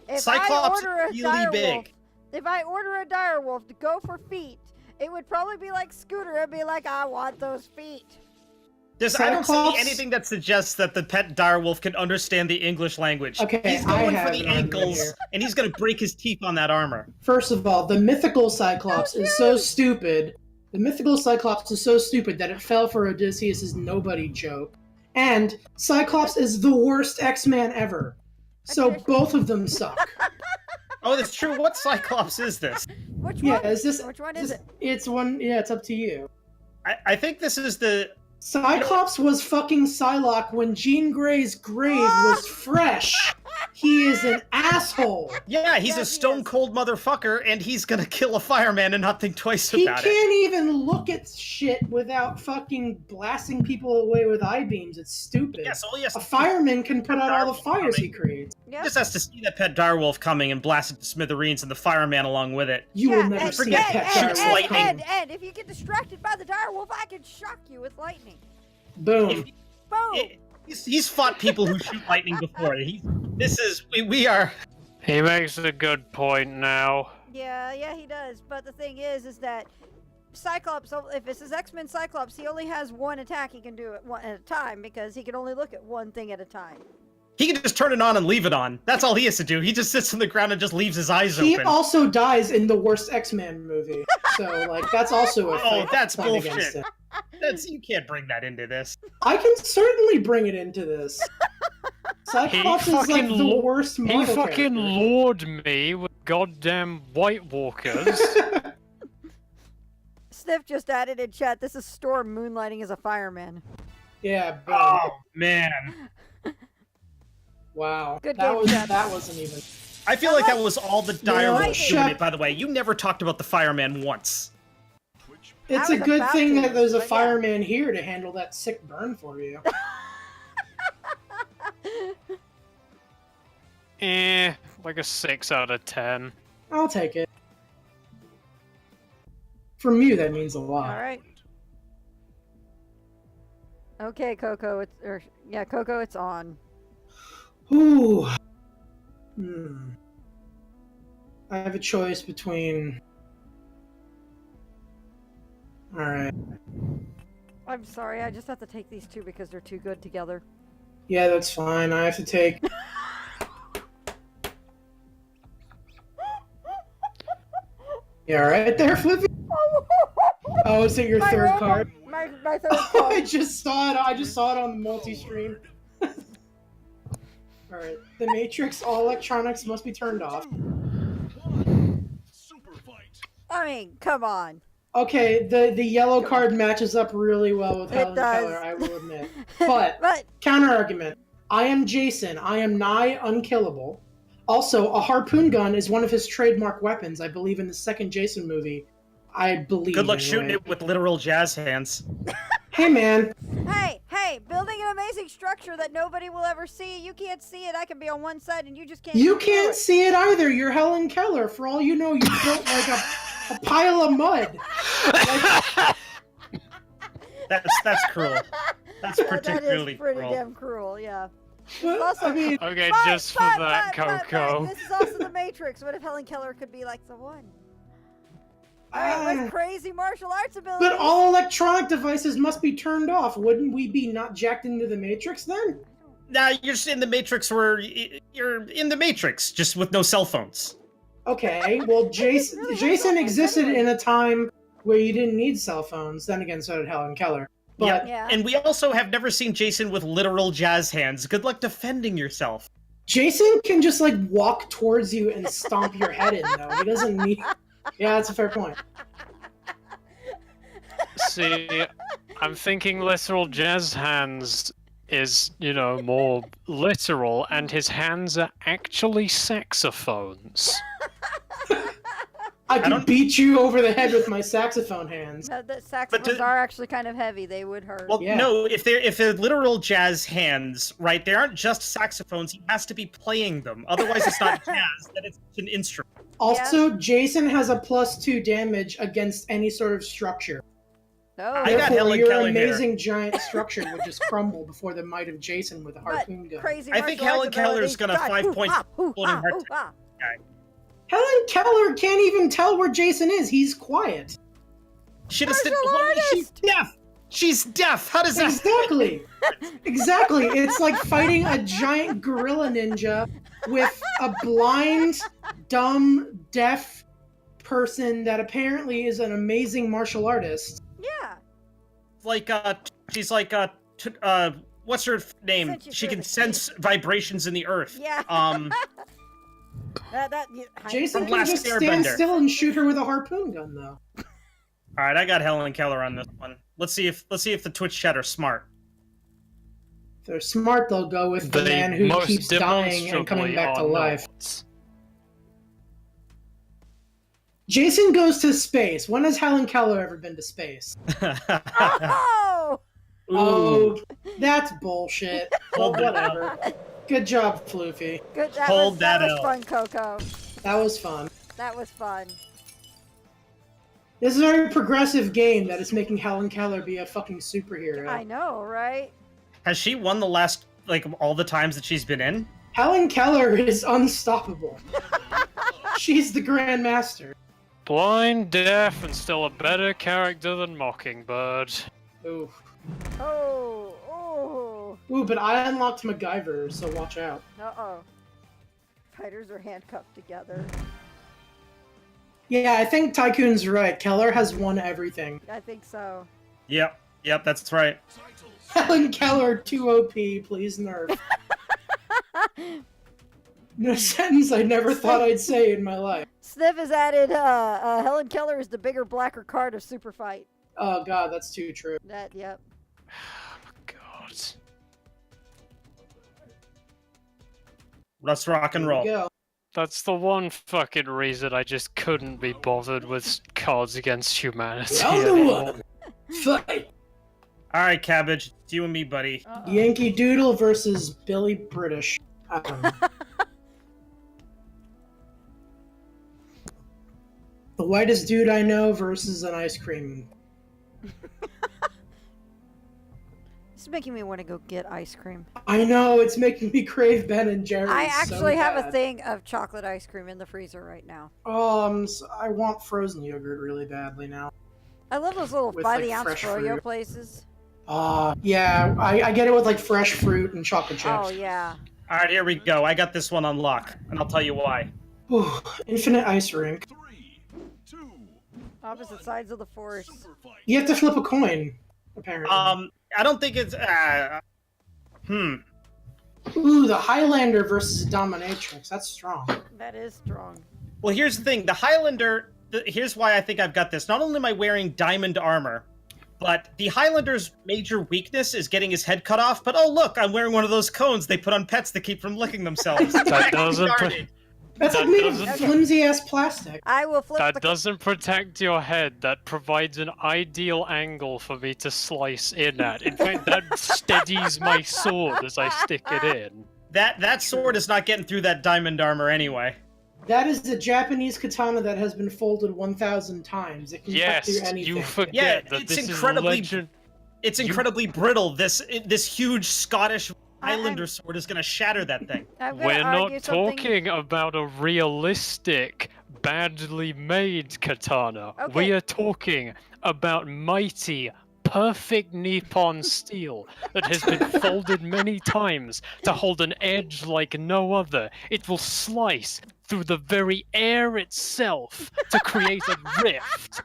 If Cyclops I order a really dire big. wolf, if I order a dire wolf to go for feet, it would probably be like Scooter. It'd be like, I want those feet. I don't see Cyclops- anything that suggests that the pet direwolf can understand the English language. Okay, he's I going for have the it on ankles, here. and he's going to break his teeth on that armor. First of all, the mythical Cyclops is so stupid. The mythical Cyclops is so stupid that it fell for Odysseus' nobody joke. And Cyclops is the worst X-Man ever. So both of them suck. Oh, that's true. What Cyclops is this? Which Yeah, one? is this? Which one is it? It's one. Yeah, it's up to you. I think this is the... Cyclops was fucking Psylocke when Jean Grey's grave was fresh. He is an asshole. Yeah, he's Yes, a he stone is. cold motherfucker, and he's going to kill a fireman and not think twice He about it. can't even look at shit without fucking blasting people away with eye beams. It's stupid. Yes, all he has A to do fireman can put out all the fires he creates. Yeah. just has to see that pet direwolf coming and blast it to smithereens and the fireman along with it. You will never and, see a forget pet shoots direwolf lightning. coming. and if you get distracted by the dire wolf, I can shock you with lightning. Boom. Boom. He's fought people who shoot lightning before. We are... He makes a good point now. Yeah, he does. But the thing is that Cyclops, if it's his X-Men Cyclops, he only has one attack he can do at one at a time because he can only look at one thing at a time. He can just turn it on and leave it on. That's all he has to do. He just sits on the ground and just leaves his eyes He open. also dies in the worst X-Men movie. So, like, that's also a Oh, fight, that's fight against bullshit. him. You can't bring that into this. I can certainly bring it into this. Cyclops is like fucking the lo- worst He Marvel fucking character. lured me with goddamn White Walkers. Sniff just added in chat, this is Storm moonlighting as a fireman. Yeah, boom. Oh, man. Wow. Good that game, was Jeff. that wasn't even. I feel like that was all the dire what? wolf doing it, by the way. You never talked about the fireman once. Twitch It's I a was good about thing to, that there's a but yeah. fireman here to handle that sick burn for you. Like a 6 out of 10. I'll take it. From you, that means a lot. All right. Okay, Coco, Coco, it's on. Ooh. Hmm. I have a choice between. All right. I'm sorry, I just have to take these two because they're too good together. Yeah, that's fine. I have to take. Yeah, right there, Flippy. Oh, is it your third robot- card? My third Oh, card. I just saw it. I just saw it on the multi-stream. All right. The Matrix. All electronics must be turned off. Superfight. I mean, come on. Okay, the yellow card matches up really well with It Helen does. Keller, I will admit. But But counter argument: I am Jason. I am nigh unkillable. Also, a harpoon gun is one of his trademark weapons. I believe in the second Jason movie. I believe. Good luck anyway. shooting it with literal jazz hands. Hey, man. hey, building an amazing structure that nobody will ever see. You can't see it. I can be on one side and you just can't. You see can't it. see it either. You're Helen Keller. For all you know, you built like a pile of mud. That's cruel. That's That particularly is pretty cruel. damn cruel. Yeah. But, Also- I mean, Okay, But- just for but- that, but Coco. this is also the Matrix. What if Helen Keller could be like the one? Alright, with crazy martial arts abilities. but all electronic devices must be turned off. Wouldn't we be not jacked into the Matrix then? Nah, you're just in the Matrix where you're in the Matrix, just with no cell phones. Okay, well, Jason, really Jason have existed anyway. in a time where you didn't need cell phones. Then again, so did Helen Keller. But Yeah. And we also have never seen Jason with literal jazz hands. Good luck defending yourself. Jason can just like walk towards you and stomp your head in, though. He doesn't need. Yeah, that's a fair point. See, I'm thinking literal jazz hands is, more literal, and his hands are actually saxophones. I can don't- beat you over the head with my saxophone hands. No, the saxophones to- are actually kind of heavy. They would hurt. Well, Yeah. no, if they're literal jazz hands, right? They aren't just saxophones. He has to be playing them. Otherwise, it's not jazz. That it's an instrument. Also, Jason has a +2 damage against any sort of structure. no. I got Therefore, Helen your Keller here. amazing giant structure would just crumble before the might of Jason with a but harpoon gun. crazy I think martial Helen arts Keller's abilities. gonna God, 5 point hoo-ha, floating hoo-ha, heart hoo-ha. Helen Keller can't even tell where Jason is. He's quiet. She just Martial she's artist! deaf. She's deaf. How does that? Exactly. Exactly. It's like fighting a giant gorilla ninja with a blind, dumb, deaf person that apparently is an amazing martial artist. Yeah. Like she's like what's her name? Sense you She feel can the sense vibrations in the earth. Yeah. Jason From can Last just stand Airbender. still and shoot her with a harpoon gun, though. All right, I got Helen Keller on this one. Let's see if the Twitch chat are smart. If they're smart, they'll go with the They man who most keeps dying and coming demonstrably back to are life. not. Jason goes to space. When has Helen Keller ever been to space? Oh! Oh, that's bullshit. Well, Hold it. whatever. Good job, Floofy. Good. Hold that that was L. fun, Coco. That was fun. That was fun. This is a very progressive game that is making Helen Keller be a fucking superhero. I know, right? Has she won the last all the times that she's been in? Helen Keller is unstoppable. She's the Grand Master. Blind, deaf, and still a better character than Mockingbird. Ooh. Oh, oh. Ooh, but I unlocked MacGyver, so watch out. Uh-oh. Fighters are handcuffed together. Yeah, I think Tycoon's right. Keller has won everything. I think so. Yep, that's right. Titles. Helen Keller, 2 OP, please nerf. No sentence I never thought I'd say in my life. Sniff has added Helen Keller is the bigger, blacker card of Superfight. Oh god, that's too true. That, yep. God. Let's rock and There we roll. go. That's the one fucking reason I just couldn't be bothered with Cards Against Humanity. Round anymore. one. Fight. All right, Cabbage, it's you and me, buddy. Uh-oh. Yankee Doodle versus Billy British. I don't know. The whitest dude I know versus an ice cream. This making me want to go get ice cream. I know, it's making me crave Ben and Jerry's. I actually so have a bad. thing of chocolate ice cream in the freezer right now. I want frozen yogurt really badly now. I love those little With, by like, the ounce fresh froyo fruit. places. Yeah, I get it with like fresh fruit and chocolate chips. Oh yeah. All right, here we go. I got this one on lock, and I'll tell you why. Ooh, infinite ice rink. 3, 2, Opposite sides of the force. Superfight. You have to flip a coin, apparently. I don't think it's. Ooh, the Highlander versus Dominatrix. That's strong. That is strong. Well, here's the thing. The Highlander. Here's why I think I've got this. Not only am I wearing diamond armor, but the Highlander's major weakness is getting his head cut off. But oh look, I'm wearing one of those cones they put on pets to keep from licking themselves. That doesn't. That's That like made of doesn't- flimsy ass plastic. I will flip That the. doesn't protect your head. That provides an ideal angle for me to slice in at. In fact, that steadies my sword as I stick it in. That sword is not getting through that diamond armor anyway. That is a Japanese katana that has been folded 1,000 times. It can cut through Yes, anything. you forget Yeah, that it's this incredibly- is legend. It's incredibly brittle. This huge Scottish Highlander sword is gonna shatter that thing. I'm gonna We're argue not something- talking about a realistic, badly made katana. Okay. We are talking about mighty, perfect Nippon steel that has been folded many times to hold an edge like no other. It will slice through the very air itself to create a rift.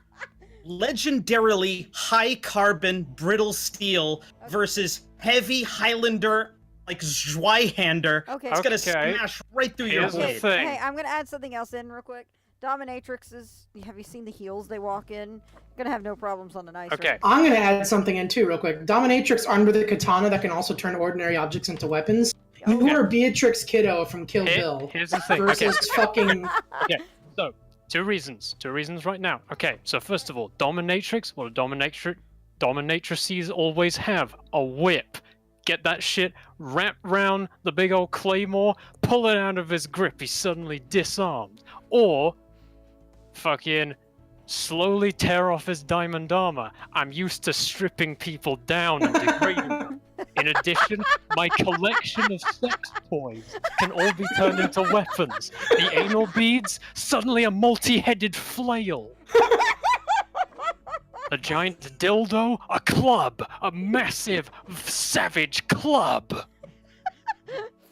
Legendarily high carbon brittle steel versus heavy Highlander like Zweihander. Okay. It's gonna Okay. smash right through your Here's the blade. thing. Hey, I'm gonna add something else in real quick. Dominatrix is. Have you seen the heels they walk in? Gonna have no problems on an ice Okay. rink. I'm gonna add something in too, real quick. Dominatrix armed with a katana that can also turn ordinary objects into weapons. You Okay. are Beatrix Kiddo from Kill Bill Here's the thing. Okay. versus fucking. So, two reasons right now. Okay, so first of all, dominatrix. What do dominatrices always have? A whip. Get that shit wrapped round the big old claymore, pull it out of his grip, he's suddenly disarmed. Or, fucking slowly tear off his diamond armor. I'm used to stripping people down and degrading them. In addition, my collection of sex toys can all be turned into weapons. The anal beads, suddenly a multi-headed flail. A giant dildo, a club, a massive, savage club.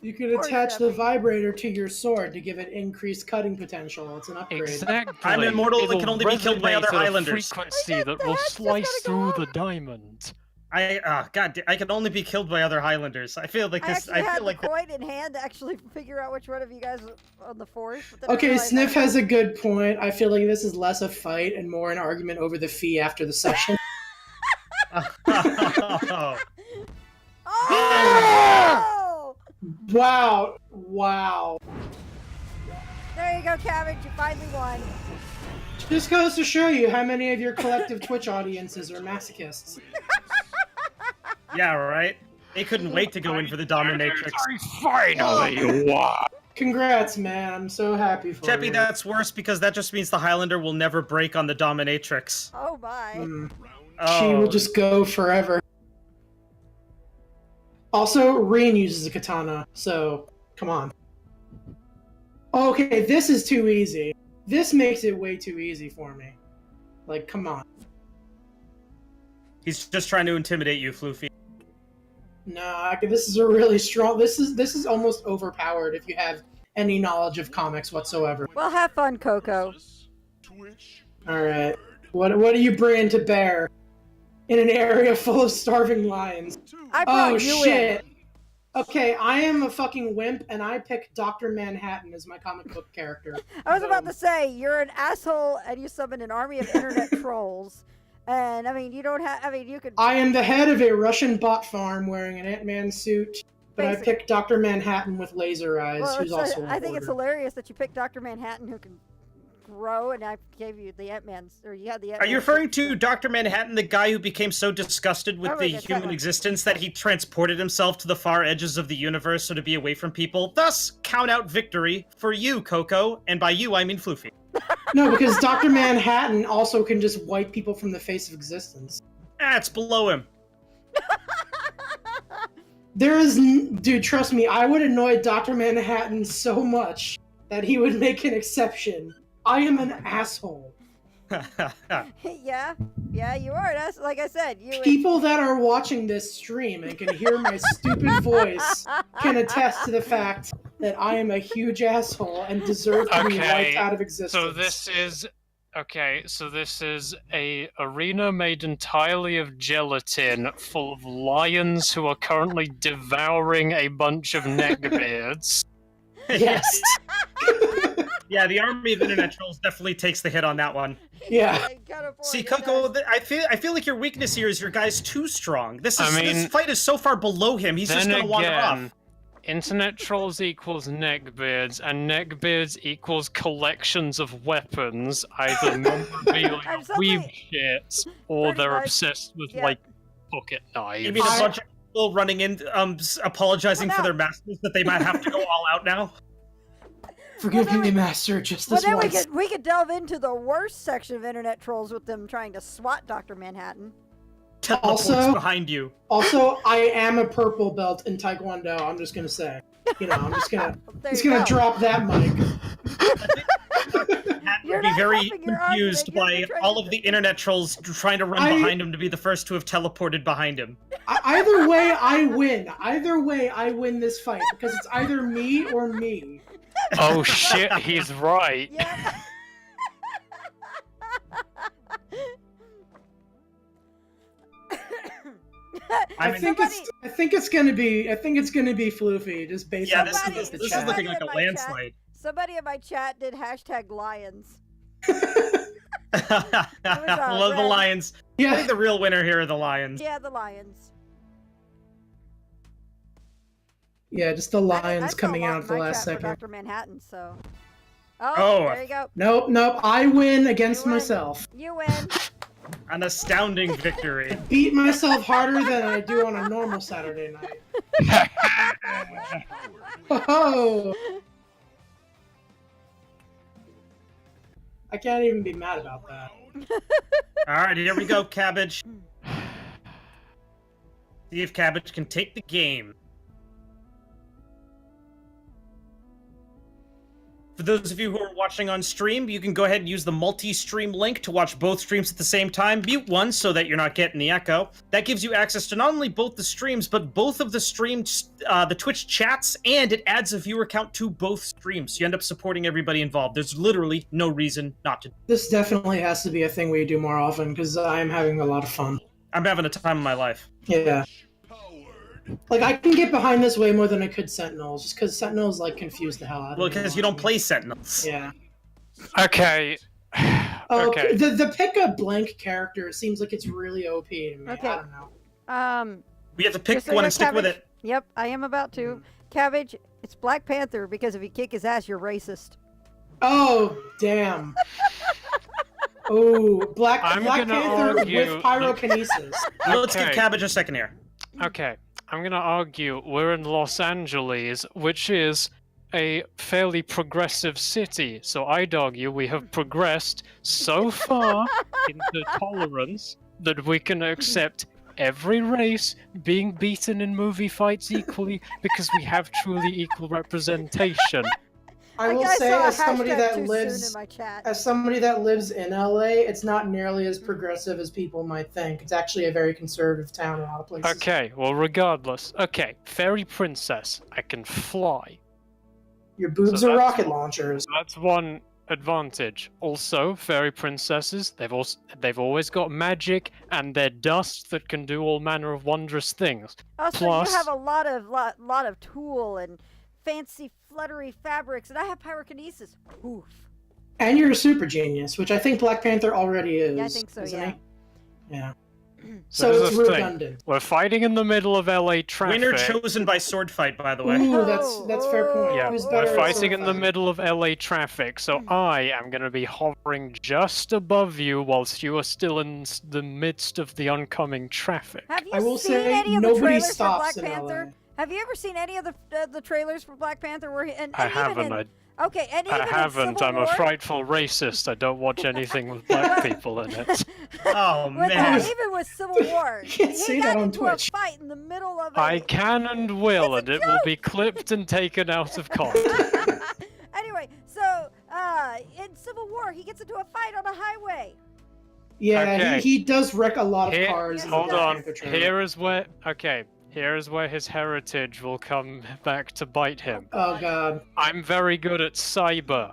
You can Poor attach the Debbie. vibrator to your sword to give it increased cutting potential. It's an upgrade. Exactly. I'm immortal, it It'll can only be killed by resonate other at a Highlanders. frequency that will That's just slice gonna go through off. the diamond. I can only be killed by other Highlanders. I feel like I this. actually I had feel like the coin in hand to actually figure out which one of you guys was on the force. But then I Okay, realized Sniff I- has a good point. I feel like this is less a fight and more an argument over the fee after the session. Oh. Oh! Wow. Wow. There you go, Cabbage. You finally won. Just goes to show you how many of your collective Twitch audiences are masochists. Yeah, right. They couldn't wait to go in for the dominatrix. Finally won! Congrats, man. I'm so happy for Cheppy, you. that's worse because that just means the Highlander will never break on the dominatrix. Oh my. Mm. Oh. She will just go forever. Also, Reen uses a katana, so come on. Okay, this is too easy. This makes it way too easy for me. Like, come on. He's just trying to intimidate you, Floofy. Nah, this is a really strong. This is almost overpowered if you have any knowledge of comics whatsoever. Well, have fun, Coco. Versus Twitch. All right, what are you bringing to bear in an area full of starving lions? 2, I brought Oh you shit. in. Okay, I am a fucking wimp, and I pick Dr. Manhattan as my comic book character. I was about to say you're an asshole and you summon an army of internet trolls. And I mean, you don't have. I mean, you could. I am the head of a Russian bot farm wearing an Ant-Man suit, but I Basic- picked Dr. Manhattan with laser eyes, Well, who's it's- also a I think it's hoarder. hilarious that you picked Dr. Manhattan, who can grow, and I gave you the Ant-Man's, or you had the. Are you referring to Dr. Manhattan, the guy who became so disgusted with Oh, the right, that's that human one. existence that he transported himself to the far edges of the universe so to be away from people? Thus, count out victory for you, Coco, and by you I mean Floofy. No, because Dr. Manhattan also can just wipe people from the face of existence. Ah, it's below him. Dude, trust me, I would annoy Dr. Manhattan so much that he would make an exception. I am an asshole. Yeah, you are. That's like I said. People that are watching this stream and can hear my stupid voice can attest to the fact that I am a huge asshole and deserve to be wiped out of existence. So this is a arena made entirely of gelatin, full of lions who are currently devouring a bunch of neckbeards. Yes. Yeah, the army of internet trolls definitely takes the hit on that one. Yeah. See, Coco, I feel like your weakness here is your guy's too strong. This fight is so far below him. He's just gonna wander off. Internet trolls equals neckbeards, and neckbeards equals collections of weapons, either memorabilia, weave shits, or they're obsessed with like pocket knives. You mean a bunch of people running in, apologizing for their masters that they might have to go all out now? Forgive me, master, just this then once. we could delve into the worst section of internet trolls with them trying to swat Dr. Manhattan. Also, behind you. Also, I am a purple belt in Taekwondo. I'm just gonna say, I'm just gonna drop that mic. You're be very confused by all of the internet trolls trying to run behind him to be the first to have teleported behind him. Either way, I win. Either way, I win this fight because it's either me or me. Oh shit, he's right. Yeah. I think it's gonna be floofy just based on this is looking like a landslide. Somebody in my chat did #lions. Love the lions. Yeah. I think the real winner here are the lions. Yeah, the lions. Yeah, just the lions coming out at the last second. Dr. Manhattan, so. Oh, there you go. Nope. I win against myself. You win. An astounding victory. Beat myself harder than I do on a normal Saturday night. Oh. I can't even be mad about that. Alright, here we go, Cabbage. See if Cabbage can take the game. For those of you who are watching on stream, you can go ahead and use the multi-stream link to watch both streams at the same time. Mute one so that you're not getting the echo. That gives you access to not only both the streams, but both of the streams, the Twitch chats, and it adds a viewer count to both streams. So you end up supporting everybody involved. There's literally no reason not to. This definitely has to be a thing we do more often, because I'm having a lot of fun. I'm having a time of my life. Yeah. Like, I can get behind this way more than I could Sentinels, just because Sentinels, like, confuse the hell out of me. Well, because you don't play Sentinels. Yeah. Okay. Okay. The pick a blank character seems like it's really OP to me. Okay. I don't know. We have to pick one and stick with it. Yep, I am about to. Cabbage, it's Black Panther, because if you kick his ass, you're racist. Oh, damn. Oh, Black Panther with pyrokinesis. Let's give Cabbage a second here. Okay. I'm going to argue we're in Los Angeles, which is a fairly progressive city. So I'd argue we have progressed so far into tolerance that we can accept every race being beaten in movie fights equally because we have truly equal representation. I will say, as somebody that lives in LA, it's not nearly as progressive as people might think. It's actually a very conservative town in a lot of places. Okay, well, regardless. Okay, fairy princess, I can fly. Your boobs are rocket launchers. That's one advantage. Also, fairy princesses, they've always got magic and they're dust that can do all manner of wondrous things. Also, Plus, you have a lot of tool and fancy fluttery fabrics, and I have pyrokinesis. Oof. And you're a super genius, which I think Black Panther already is. Yeah, I think so, yeah. He? Yeah. So it's redundant. We're fighting in the middle of LA traffic. Winner chosen by sword fight, by the way. Ooh, that's fair point. Yeah, Who's we're fighting in the middle of LA traffic, so I am going to be hovering just above you whilst you are still in the midst of the oncoming traffic. Have you I will seen say any of the nobody trailers for stops Black in Panther? LA. Have you ever seen any of the trailers for Black Panther? I haven't. Okay, and even I in haven't. Civil I'm War, a frightful racist. I don't watch anything with black people in it. Oh with, man. even with Civil War, You can't he say got that on into Twitch. a fight in the middle of I can and will, It's a and it will be clipped and taken out of context. Anyway, so in Civil War, he gets into a fight on a highway. Yeah, Okay. he does wreck a lot of Here- cars. Yes, in he Hold the does. on. Panther trailer. Here is where. Okay. Here is where his heritage will come back to bite him. Oh god. I'm very good at cyber.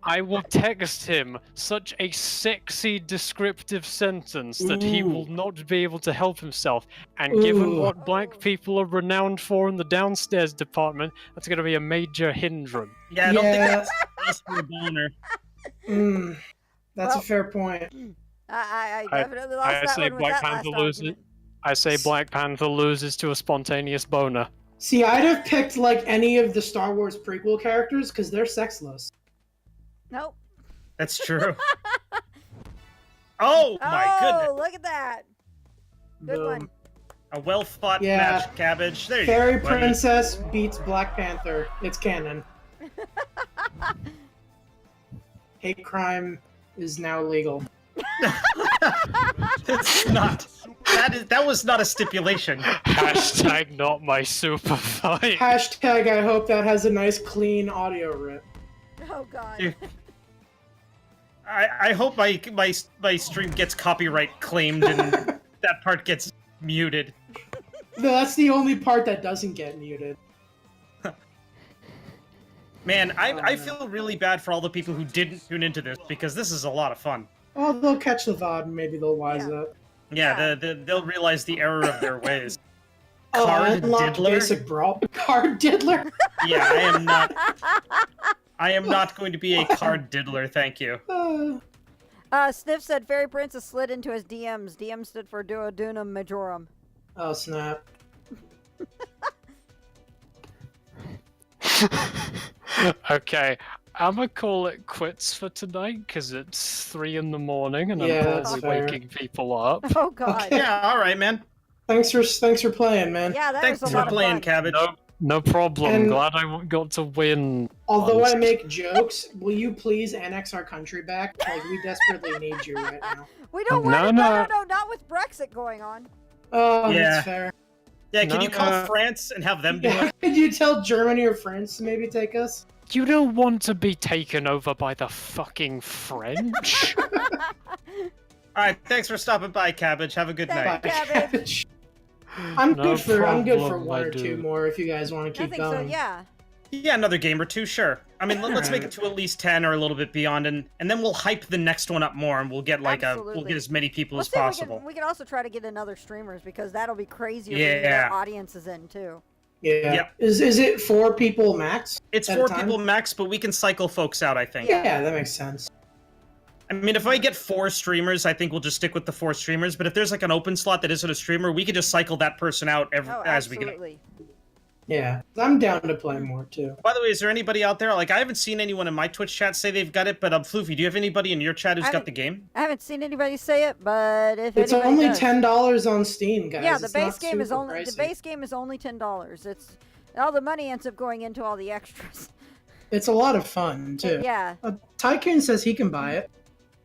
I will text him such a sexy descriptive sentence that he will Ooh. not be able to help himself. And given Ooh. what black people are renowned for in the downstairs department, that's going to be a major hindrance. Yeah, I don't think Yeah. that's us for a boner. That's Well- a fair point. I I- definitely lost I that say one with Black that Panther last loses. argument. I say Black Panther loses to a spontaneous boner. See, I'd have picked like any of the Star Wars prequel characters because they're sexless. Nope. That's true. Oh my goodness. Look at that. Good Boom. one. A well-fought Yeah. match, Cabbage. There you Fairy go, buddy. Princess beats Black Panther. It's canon. Hate crime is now legal. It's not. That was not a stipulation. Hashtag not my super fight. Hashtag I hope that has a nice clean audio rip. Oh god. Yeah. I hope my stream gets copyright claimed and that part gets muted. No, that's the only part that doesn't get muted. Man, I no. feel really bad for all the people who didn't tune into this because this is a lot of fun. Oh, they'll catch the VOD and maybe they'll wise Yeah. up. Yeah, they'll realize the error of their ways. Oh, Card unlock diddler? basic brawl. Card diddler. Yeah, I am not going to be a card diddler, thank you. Sniff said Fairy Princess slid into his DMs. DM stood for Duodenum Majorum. Oh snap. Okay, I'm gonna call it quits for tonight because it's 3 in the morning and Yeah, I'm that's probably fair. waking people up. Oh god. Okay. Yeah, all right, man. Thanks for playing, man. Yeah, that Thanks was a for lot of playing, fun. Cabbage. No problem. And- Glad I got to win. Although I once. make jokes, will you please annex our country back? Like we desperately need you right now. We don't No, want it. no. No, not with Brexit going on. Oh, Yeah. that's fair. Yeah, can No, you call no. France and have them do Yeah. it? Could you tell Germany or France to maybe take us? You don't want to be taken over by the fucking French. All right, thanks for stopping by, Cabbage. Have a good Thank night. you. Cabbage. I'm No good for I'm good for problem, one I or two do. more if you guys want to I keep think so, going. yeah. Yeah, another game or two, sure. I mean, let's make it to at least 10 or a little bit beyond, and then we'll hype the next one up more, and we'll get we'll Absolutely. get as many people Let's as see if possible. we can also try to get in other streamers because that'll be crazier to Yeah. get audiences in too. Yeah. Yep. Is it 4 people max? It's at a 4 time? people max, but we can cycle folks out, I think. Yeah, that makes sense. I mean, if I get 4 streamers, I think we'll just stick with the 4 streamers. But if there's like an open slot that isn't a streamer, we could just cycle that person out Oh, as we get. absolutely. Yeah, I'm down to play more too. By the way, is there anybody out there? Like, I haven't seen anyone in my Twitch chat say they've got it, but Floofy, do you have anybody in your chat who's I got haven't- the game? I haven't seen anybody say it, but if It's anybody only does- $10 on Steam, guys. Yeah, the It's base not game is super only pricey. $10. It's all the money ends up going into all the extras. It's a lot of fun too. Yeah. Tycoon says he can buy it.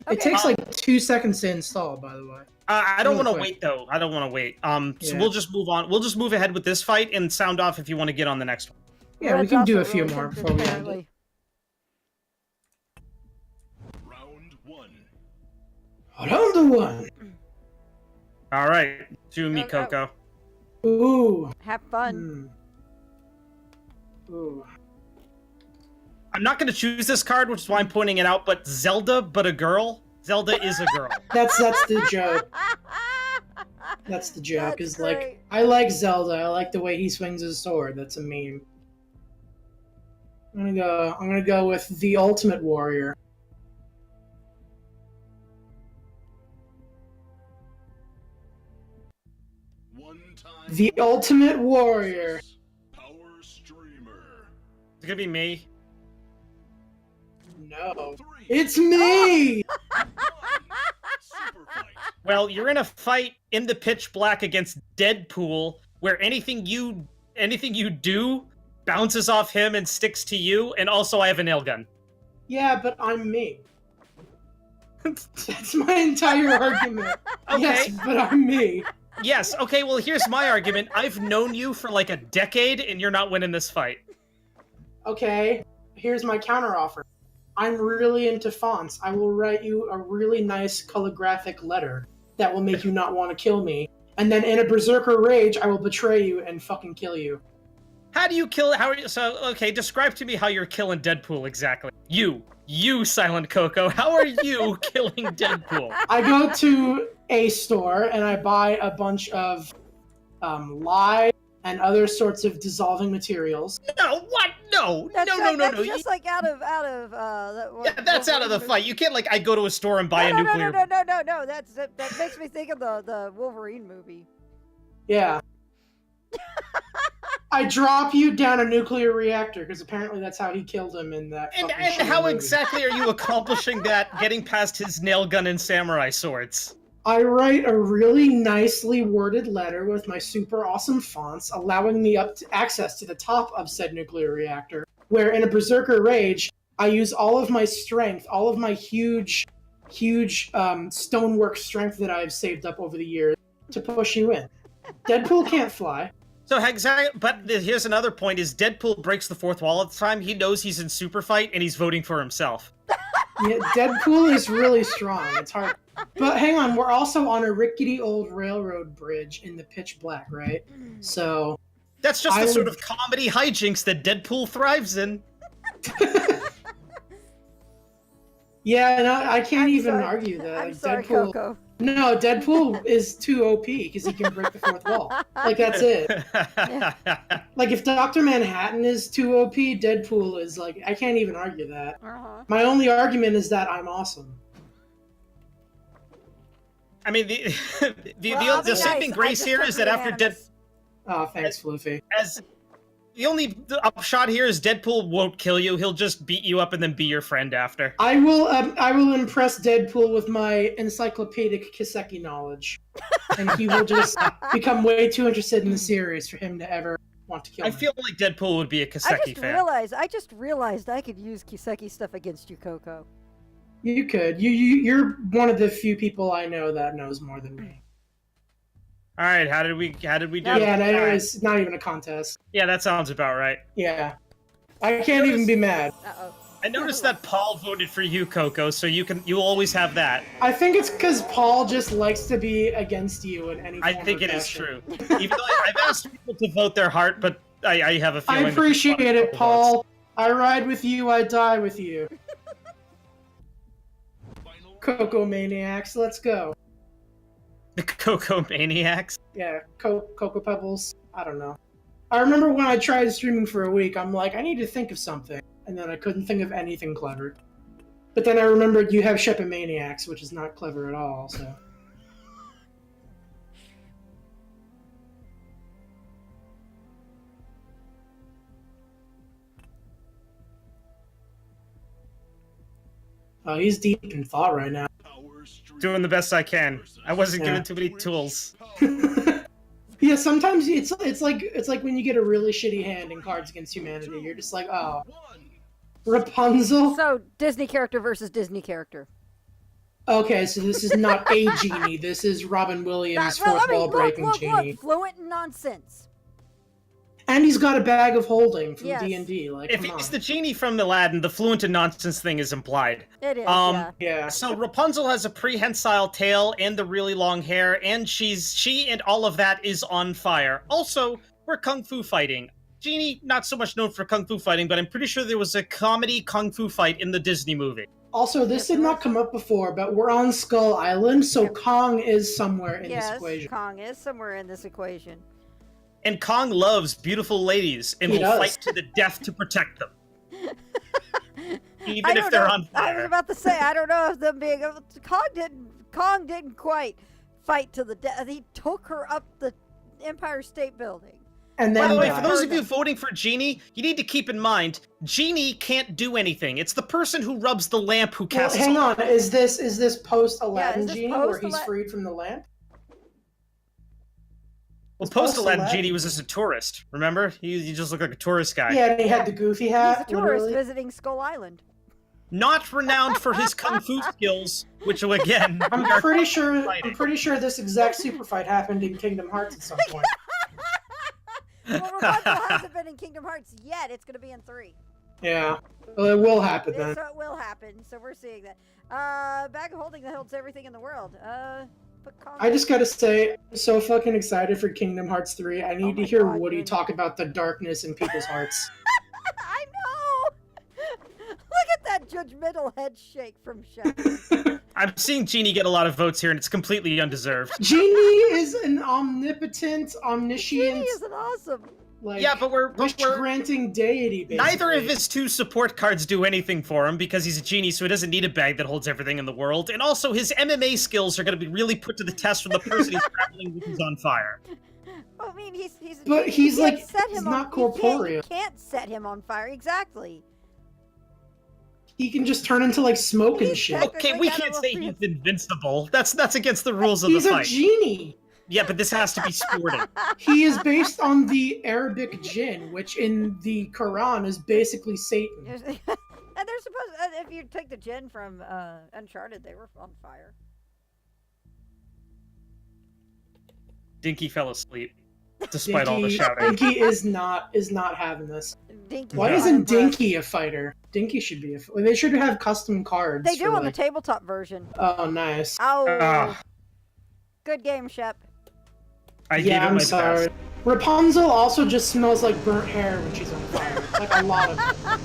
It Okay. takes like 2 seconds to install, by the way. I don't Really want to quick. wait though. I don't want to wait. So Yeah. we'll just move on. We'll just move ahead with this fight and sound off if you want to get on the next one. Yeah, we Red's can do a also few really more tempted, before we end it. apparently. Round 1. Round the one. All right, do me, Oh, oh. Coco. Ooh. Have fun. Ooh. I'm not going to choose this card, which is why I'm pointing it out. But Zelda, but a girl. Zelda is a girl. That's the joke. That's the joke. That's Is like great. I like Zelda. I like the way he swings his sword. That's a meme. I'm gonna go with the Ultimate Warrior. One time. The Ultimate Warrior. Power streamer. It's going to be me. No. 3. It's me! Superfight. Well, you're in a fight in the pitch black against Deadpool, where anything you do bounces off him and sticks to you, and also I have a nail gun. Yeah, but I'm me. That's my entire argument. Okay. Yes, but I'm me. Yes, okay, well, here's my argument. I've known you for like a decade, and you're not winning this fight. Okay, here's my counteroffer. I'm really into fonts. I will write you a really nice calligraphic letter that will make you not want to kill me. And then in a berserker rage, I will betray you and fucking kill you. How do you kill... How are you... So, okay, describe to me how you're killing Deadpool exactly. You, Silent Coco, how are you killing Deadpool? I go to a store and I buy a bunch of lye and other sorts of dissolving materials. No, what? No, That's no. That's just like out of Yeah, that's out of the fight. You can't, like, I go to a store and buy a nuclear... No. That makes me think of the Wolverine movie. Yeah. I drop you down a nuclear reactor, because apparently that's how he killed him in that And fucking shitty how movie. exactly are you accomplishing that, getting past his nail gun and samurai swords? I write a really nicely worded letter with my super awesome fonts, allowing me access to the top of said nuclear reactor, where in a berserker rage, I use all of my strength, all of my huge stonework strength that I've saved up over the years to push you in. Deadpool can't fly. So exactly, but here's another point: is Deadpool breaks the fourth wall at the time. He knows he's in Superfight and he's voting for himself. Yeah, Deadpool is really strong. It's hard. But hang on, we're also on a rickety old railroad bridge in the pitch black, right? So That's just the sort of comedy hijinks that Deadpool thrives in. yeah, no, I can't I'm even sorry. argue that. I'm Like, sorry, Deadpool, Coco. No, Deadpool is too OP because he can break the fourth wall. Like, that's it. Like, if Dr. Manhattan is too OP, Deadpool is like, I can't even argue that. My only argument is that I'm awesome. I mean, the Well, the saving I grace just here took is that after unanimous. Oh, thanks, Floofy. The only upshot here is Deadpool won't kill you. He'll just beat you up and then be your friend after. I will impress Deadpool with my encyclopedic Kiseki knowledge, and he will just become way too interested in the series for him to ever want to kill me. I feel like Deadpool would be a Kaseki fan. I just realized I could use Kiseki stuff against you, Coco. You could. You're one of the few people I know that knows more than me. All right, how did we do? Yeah, no, it's not even a contest. Yeah, that sounds about right. Yeah, I can't even be mad. Uh-oh. I noticed that Paul voted for you, Coco, so you'll always have that. I think it's because Paul just likes to be against you in any. I form think or it is fashion. true. Even though I've asked people to vote their heart, but I have a I feeling. appreciate that it, Paul votes. Paul. I ride with you. I die with you. Coco Maniacs, let's go. The Coco Maniacs. Yeah, Cocoa Pebbles. I don't know. I remember when I tried streaming for a week, I'm like, I need to think of something. And then I couldn't think of anything clever. But then I remembered you have Shep and Maniacs, which is not clever at all, so. Oh, he's deep in thought right now. Doing the best I can. I wasn't given too many tools. Yeah, sometimes it's like when you get a really shitty hand in Cards Against Humanity. You're just like, oh, Rapunzel. So Disney character versus Disney character. Okay, so this is not a genie. This is Robin Williams' fourth wall breaking genie. Look, fluent nonsense. And he's got a bag of holding from Yes. D&D. Like, If come on. he's the genie from Aladdin, the fluent and nonsense thing is implied. It is. Yeah. So Rapunzel has a prehensile tail and the really long hair, and she and all of that is on fire. Also, we're kung fu fighting. Genie, not so much known for kung fu fighting, but I'm pretty sure there was a comedy kung fu fight in the Disney movie. Also, this did not come up before, but we're on Skull Island, so Kong is somewhere in this equation. Kong is somewhere in this equation. And Kong loves beautiful ladies and He will does. fight to the death to protect them. I Even if don't they're know. on I was fire. about to say, I don't know if them being Kong didn't quite fight to the death. He took her up the Empire State Building. And By then the way, died. for those of you voting for Genie, you need to keep in mind, Genie can't do anything. It's the person who rubs the lamp who Well, casts... hang on, is this post Aladdin this genie where he's post-Ala- freed from the lamp? Well, It's post Aladdin post-Aladdin. Genie was just a tourist. Remember? He just looked like a tourist guy. Yeah, and he had the goofy He's a hat. tourist Literally. visiting Skull Island. Not renowned for his kung fu skills, which will again. we I'm are pretty sure. fighting. I'm pretty sure this exact super fight happened in Kingdom Hearts at some point. Well, Rapunzel hasn't been in Kingdom Hearts yet. It's going to be in 3. Yeah. Well, it will happen then. So it will happen. So we're seeing that. Bag of holding that holds everything in the world. I just gotta say, I'm so fucking excited for Kingdom Hearts 3. I need Oh to my hear God, Woody dude. talk about the darkness in people's hearts. I know. Look at that judgmental head shake from Shep. I'm seeing Genie get a lot of votes here, and it's completely undeserved. Genie is an omnipotent, omniscient, Genie is an awesome. like, Yeah, but we're wish-granting deity, basically. neither of his 2 support cards do anything for him because he's a genie, so he doesn't need a bag that holds everything in the world. And also, his MMA skills are going to be really put to the test when the person he's traveling with is on fire. I mean, he's. But you he's, can't like, set he's him not on, corporeal. You can't set him on fire. Exactly. He can just turn into, like, smoke and He's shit. technically Okay, we got a can't little say he's invincible. That's against the rules of He's the a fight. genie. Yeah, but this has to be sporting. He is based on the Arabic jinn, which in the Quran is basically Satan. And they're supposed. If you take the Jinn from Uncharted, they were on fire. Dinky fell asleep, despite all the Dinky, shouting. Dinky is not having this. Dinky. Why Yeah. isn't Dinky a fighter? Dinky should be they should have custom cards. They do for, on the like- tabletop version. Oh, nice. Oh, Ah. good game, Shep. I gave Yeah, it I'm my sorry. best. Rapunzel also just smells like burnt hair when she's on fire. Like a lot of it.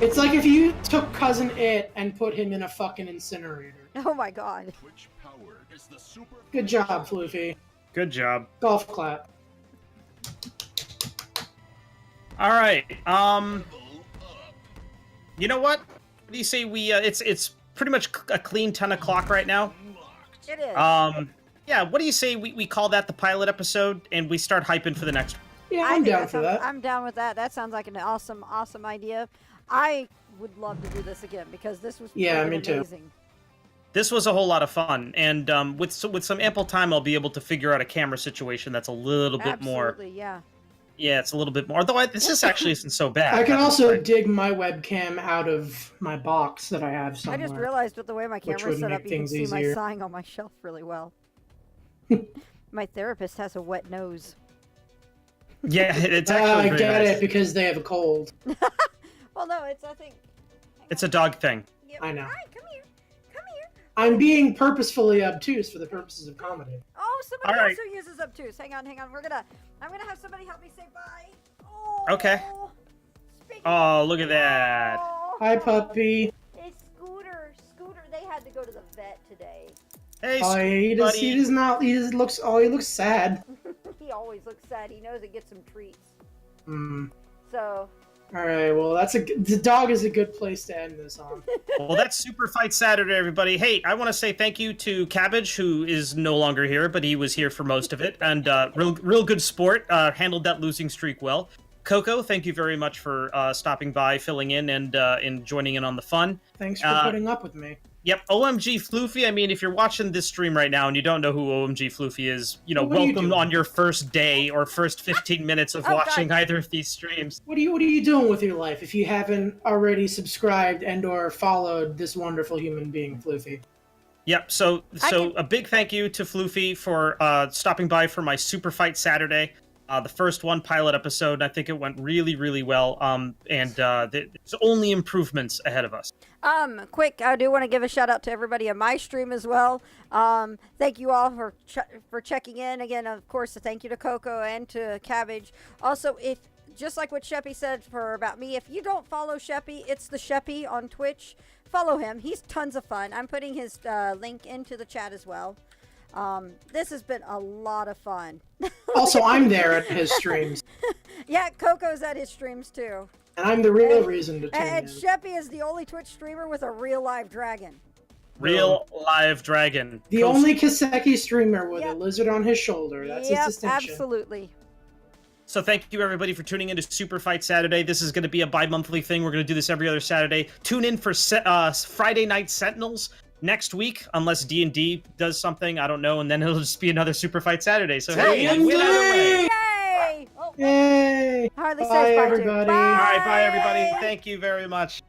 It's like if you took Cousin It and put him in a fucking incinerator. Oh my God. Which power is the super? Good job, Floofy. Good job. Golf clap. All right. Level up. You know what? What do you say we? It's pretty much a clean 10 o'clock right now. Locked. It is. Yeah. What do you say we call that the pilot episode and we start hyping for the next one? Yeah, I I'm think down for that. I'm down with that. That sounds like an awesome idea. I would love to do this again because this was Yeah, friggin' me too. amazing. This was a whole lot of fun, and with some ample time, I'll be able to figure out a camera situation that's a little bit more. Absolutely, yeah. Yeah, it's a little bit more. Although this actually isn't so bad. I can That's also right. dig my webcam out of my box that I have somewhere. I just realized with the way my Which camera's would set make up, you can things see my easier. sign on my shelf really well. My therapist has a wet nose. Yeah, it's I actually very get nice. it because they have a cold. Well, no, it's I think. It's a dog thing. Yep. I know. All right, come here. Come here. I'm being purposefully obtuse for the purposes of comedy. Oh, somebody All right. also uses obtuse. Hang on. I'm gonna have somebody help me say bye. Oh. Okay. Speaking Oh, look at that. Oh, Hi, puppy. it's Scooter. They had to go to the vet today. Hey, Oh, he buddy. does not. He just looks. Oh, he looks sad. He always looks sad. He knows it gets some treats. Hmm. So. All right. Well, the dog is a good place to end this on. Well, that's Superfight Saturday, everybody. Hey, I want to say thank you to Cabbage, who is no longer here, but he was here for most of it, and real good sport. Handled that losing streak well. Coco, thank you very much for stopping by, filling in, and joining in on the fun. Thanks for putting up with me. Yep, OMG Floofy. I mean, if you're watching this stream right now and you don't know who OMG Floofy is, What are you welcome doing? on your first day or first 15 minutes of Oh, God. watching either of these streams. What are you doing with your life if you haven't already subscribed and/or followed this wonderful human being, Floofy? Yep, so can- a big thank you to Floofy for stopping by for my Super Fight Saturday. The first one pilot episode, I think it went really, really well. And there's only improvements ahead of us. Quick, I do want to give a shout out to everybody on my stream as well. Thank you all for checking in. Again, of course, a thank you to Coco and to Cabbage. Also, if just like what Sheppy said about me, if you don't follow Sheppy, it's the Sheppy on Twitch. Follow him. He's tons of fun. I'm putting his link into the chat as well. This has been a lot of fun. Also, I'm there at his streams, Yeah, Coco's at his streams too. and I'm the real reason to tune And in. Sheppy is the only Twitch streamer with a real live dragon. Real live dragon. The only Kiseki streamer with Yep. a lizard on his shoulder. That's his Yep, distinction. absolutely. So thank you everybody for tuning in to Super Fight Saturday. This is going to be a bi-monthly thing. We're going to do this every other Saturday. Tune in for Friday Night Sentinels next week, unless D&D does something, I don't know, and then it'll just be another Superfight Saturday. So hey, I win either way. Yay! Oh, Yay! Harley Bye, says bye, dude. everybody. Bye. All right, bye everybody. Thank you very much.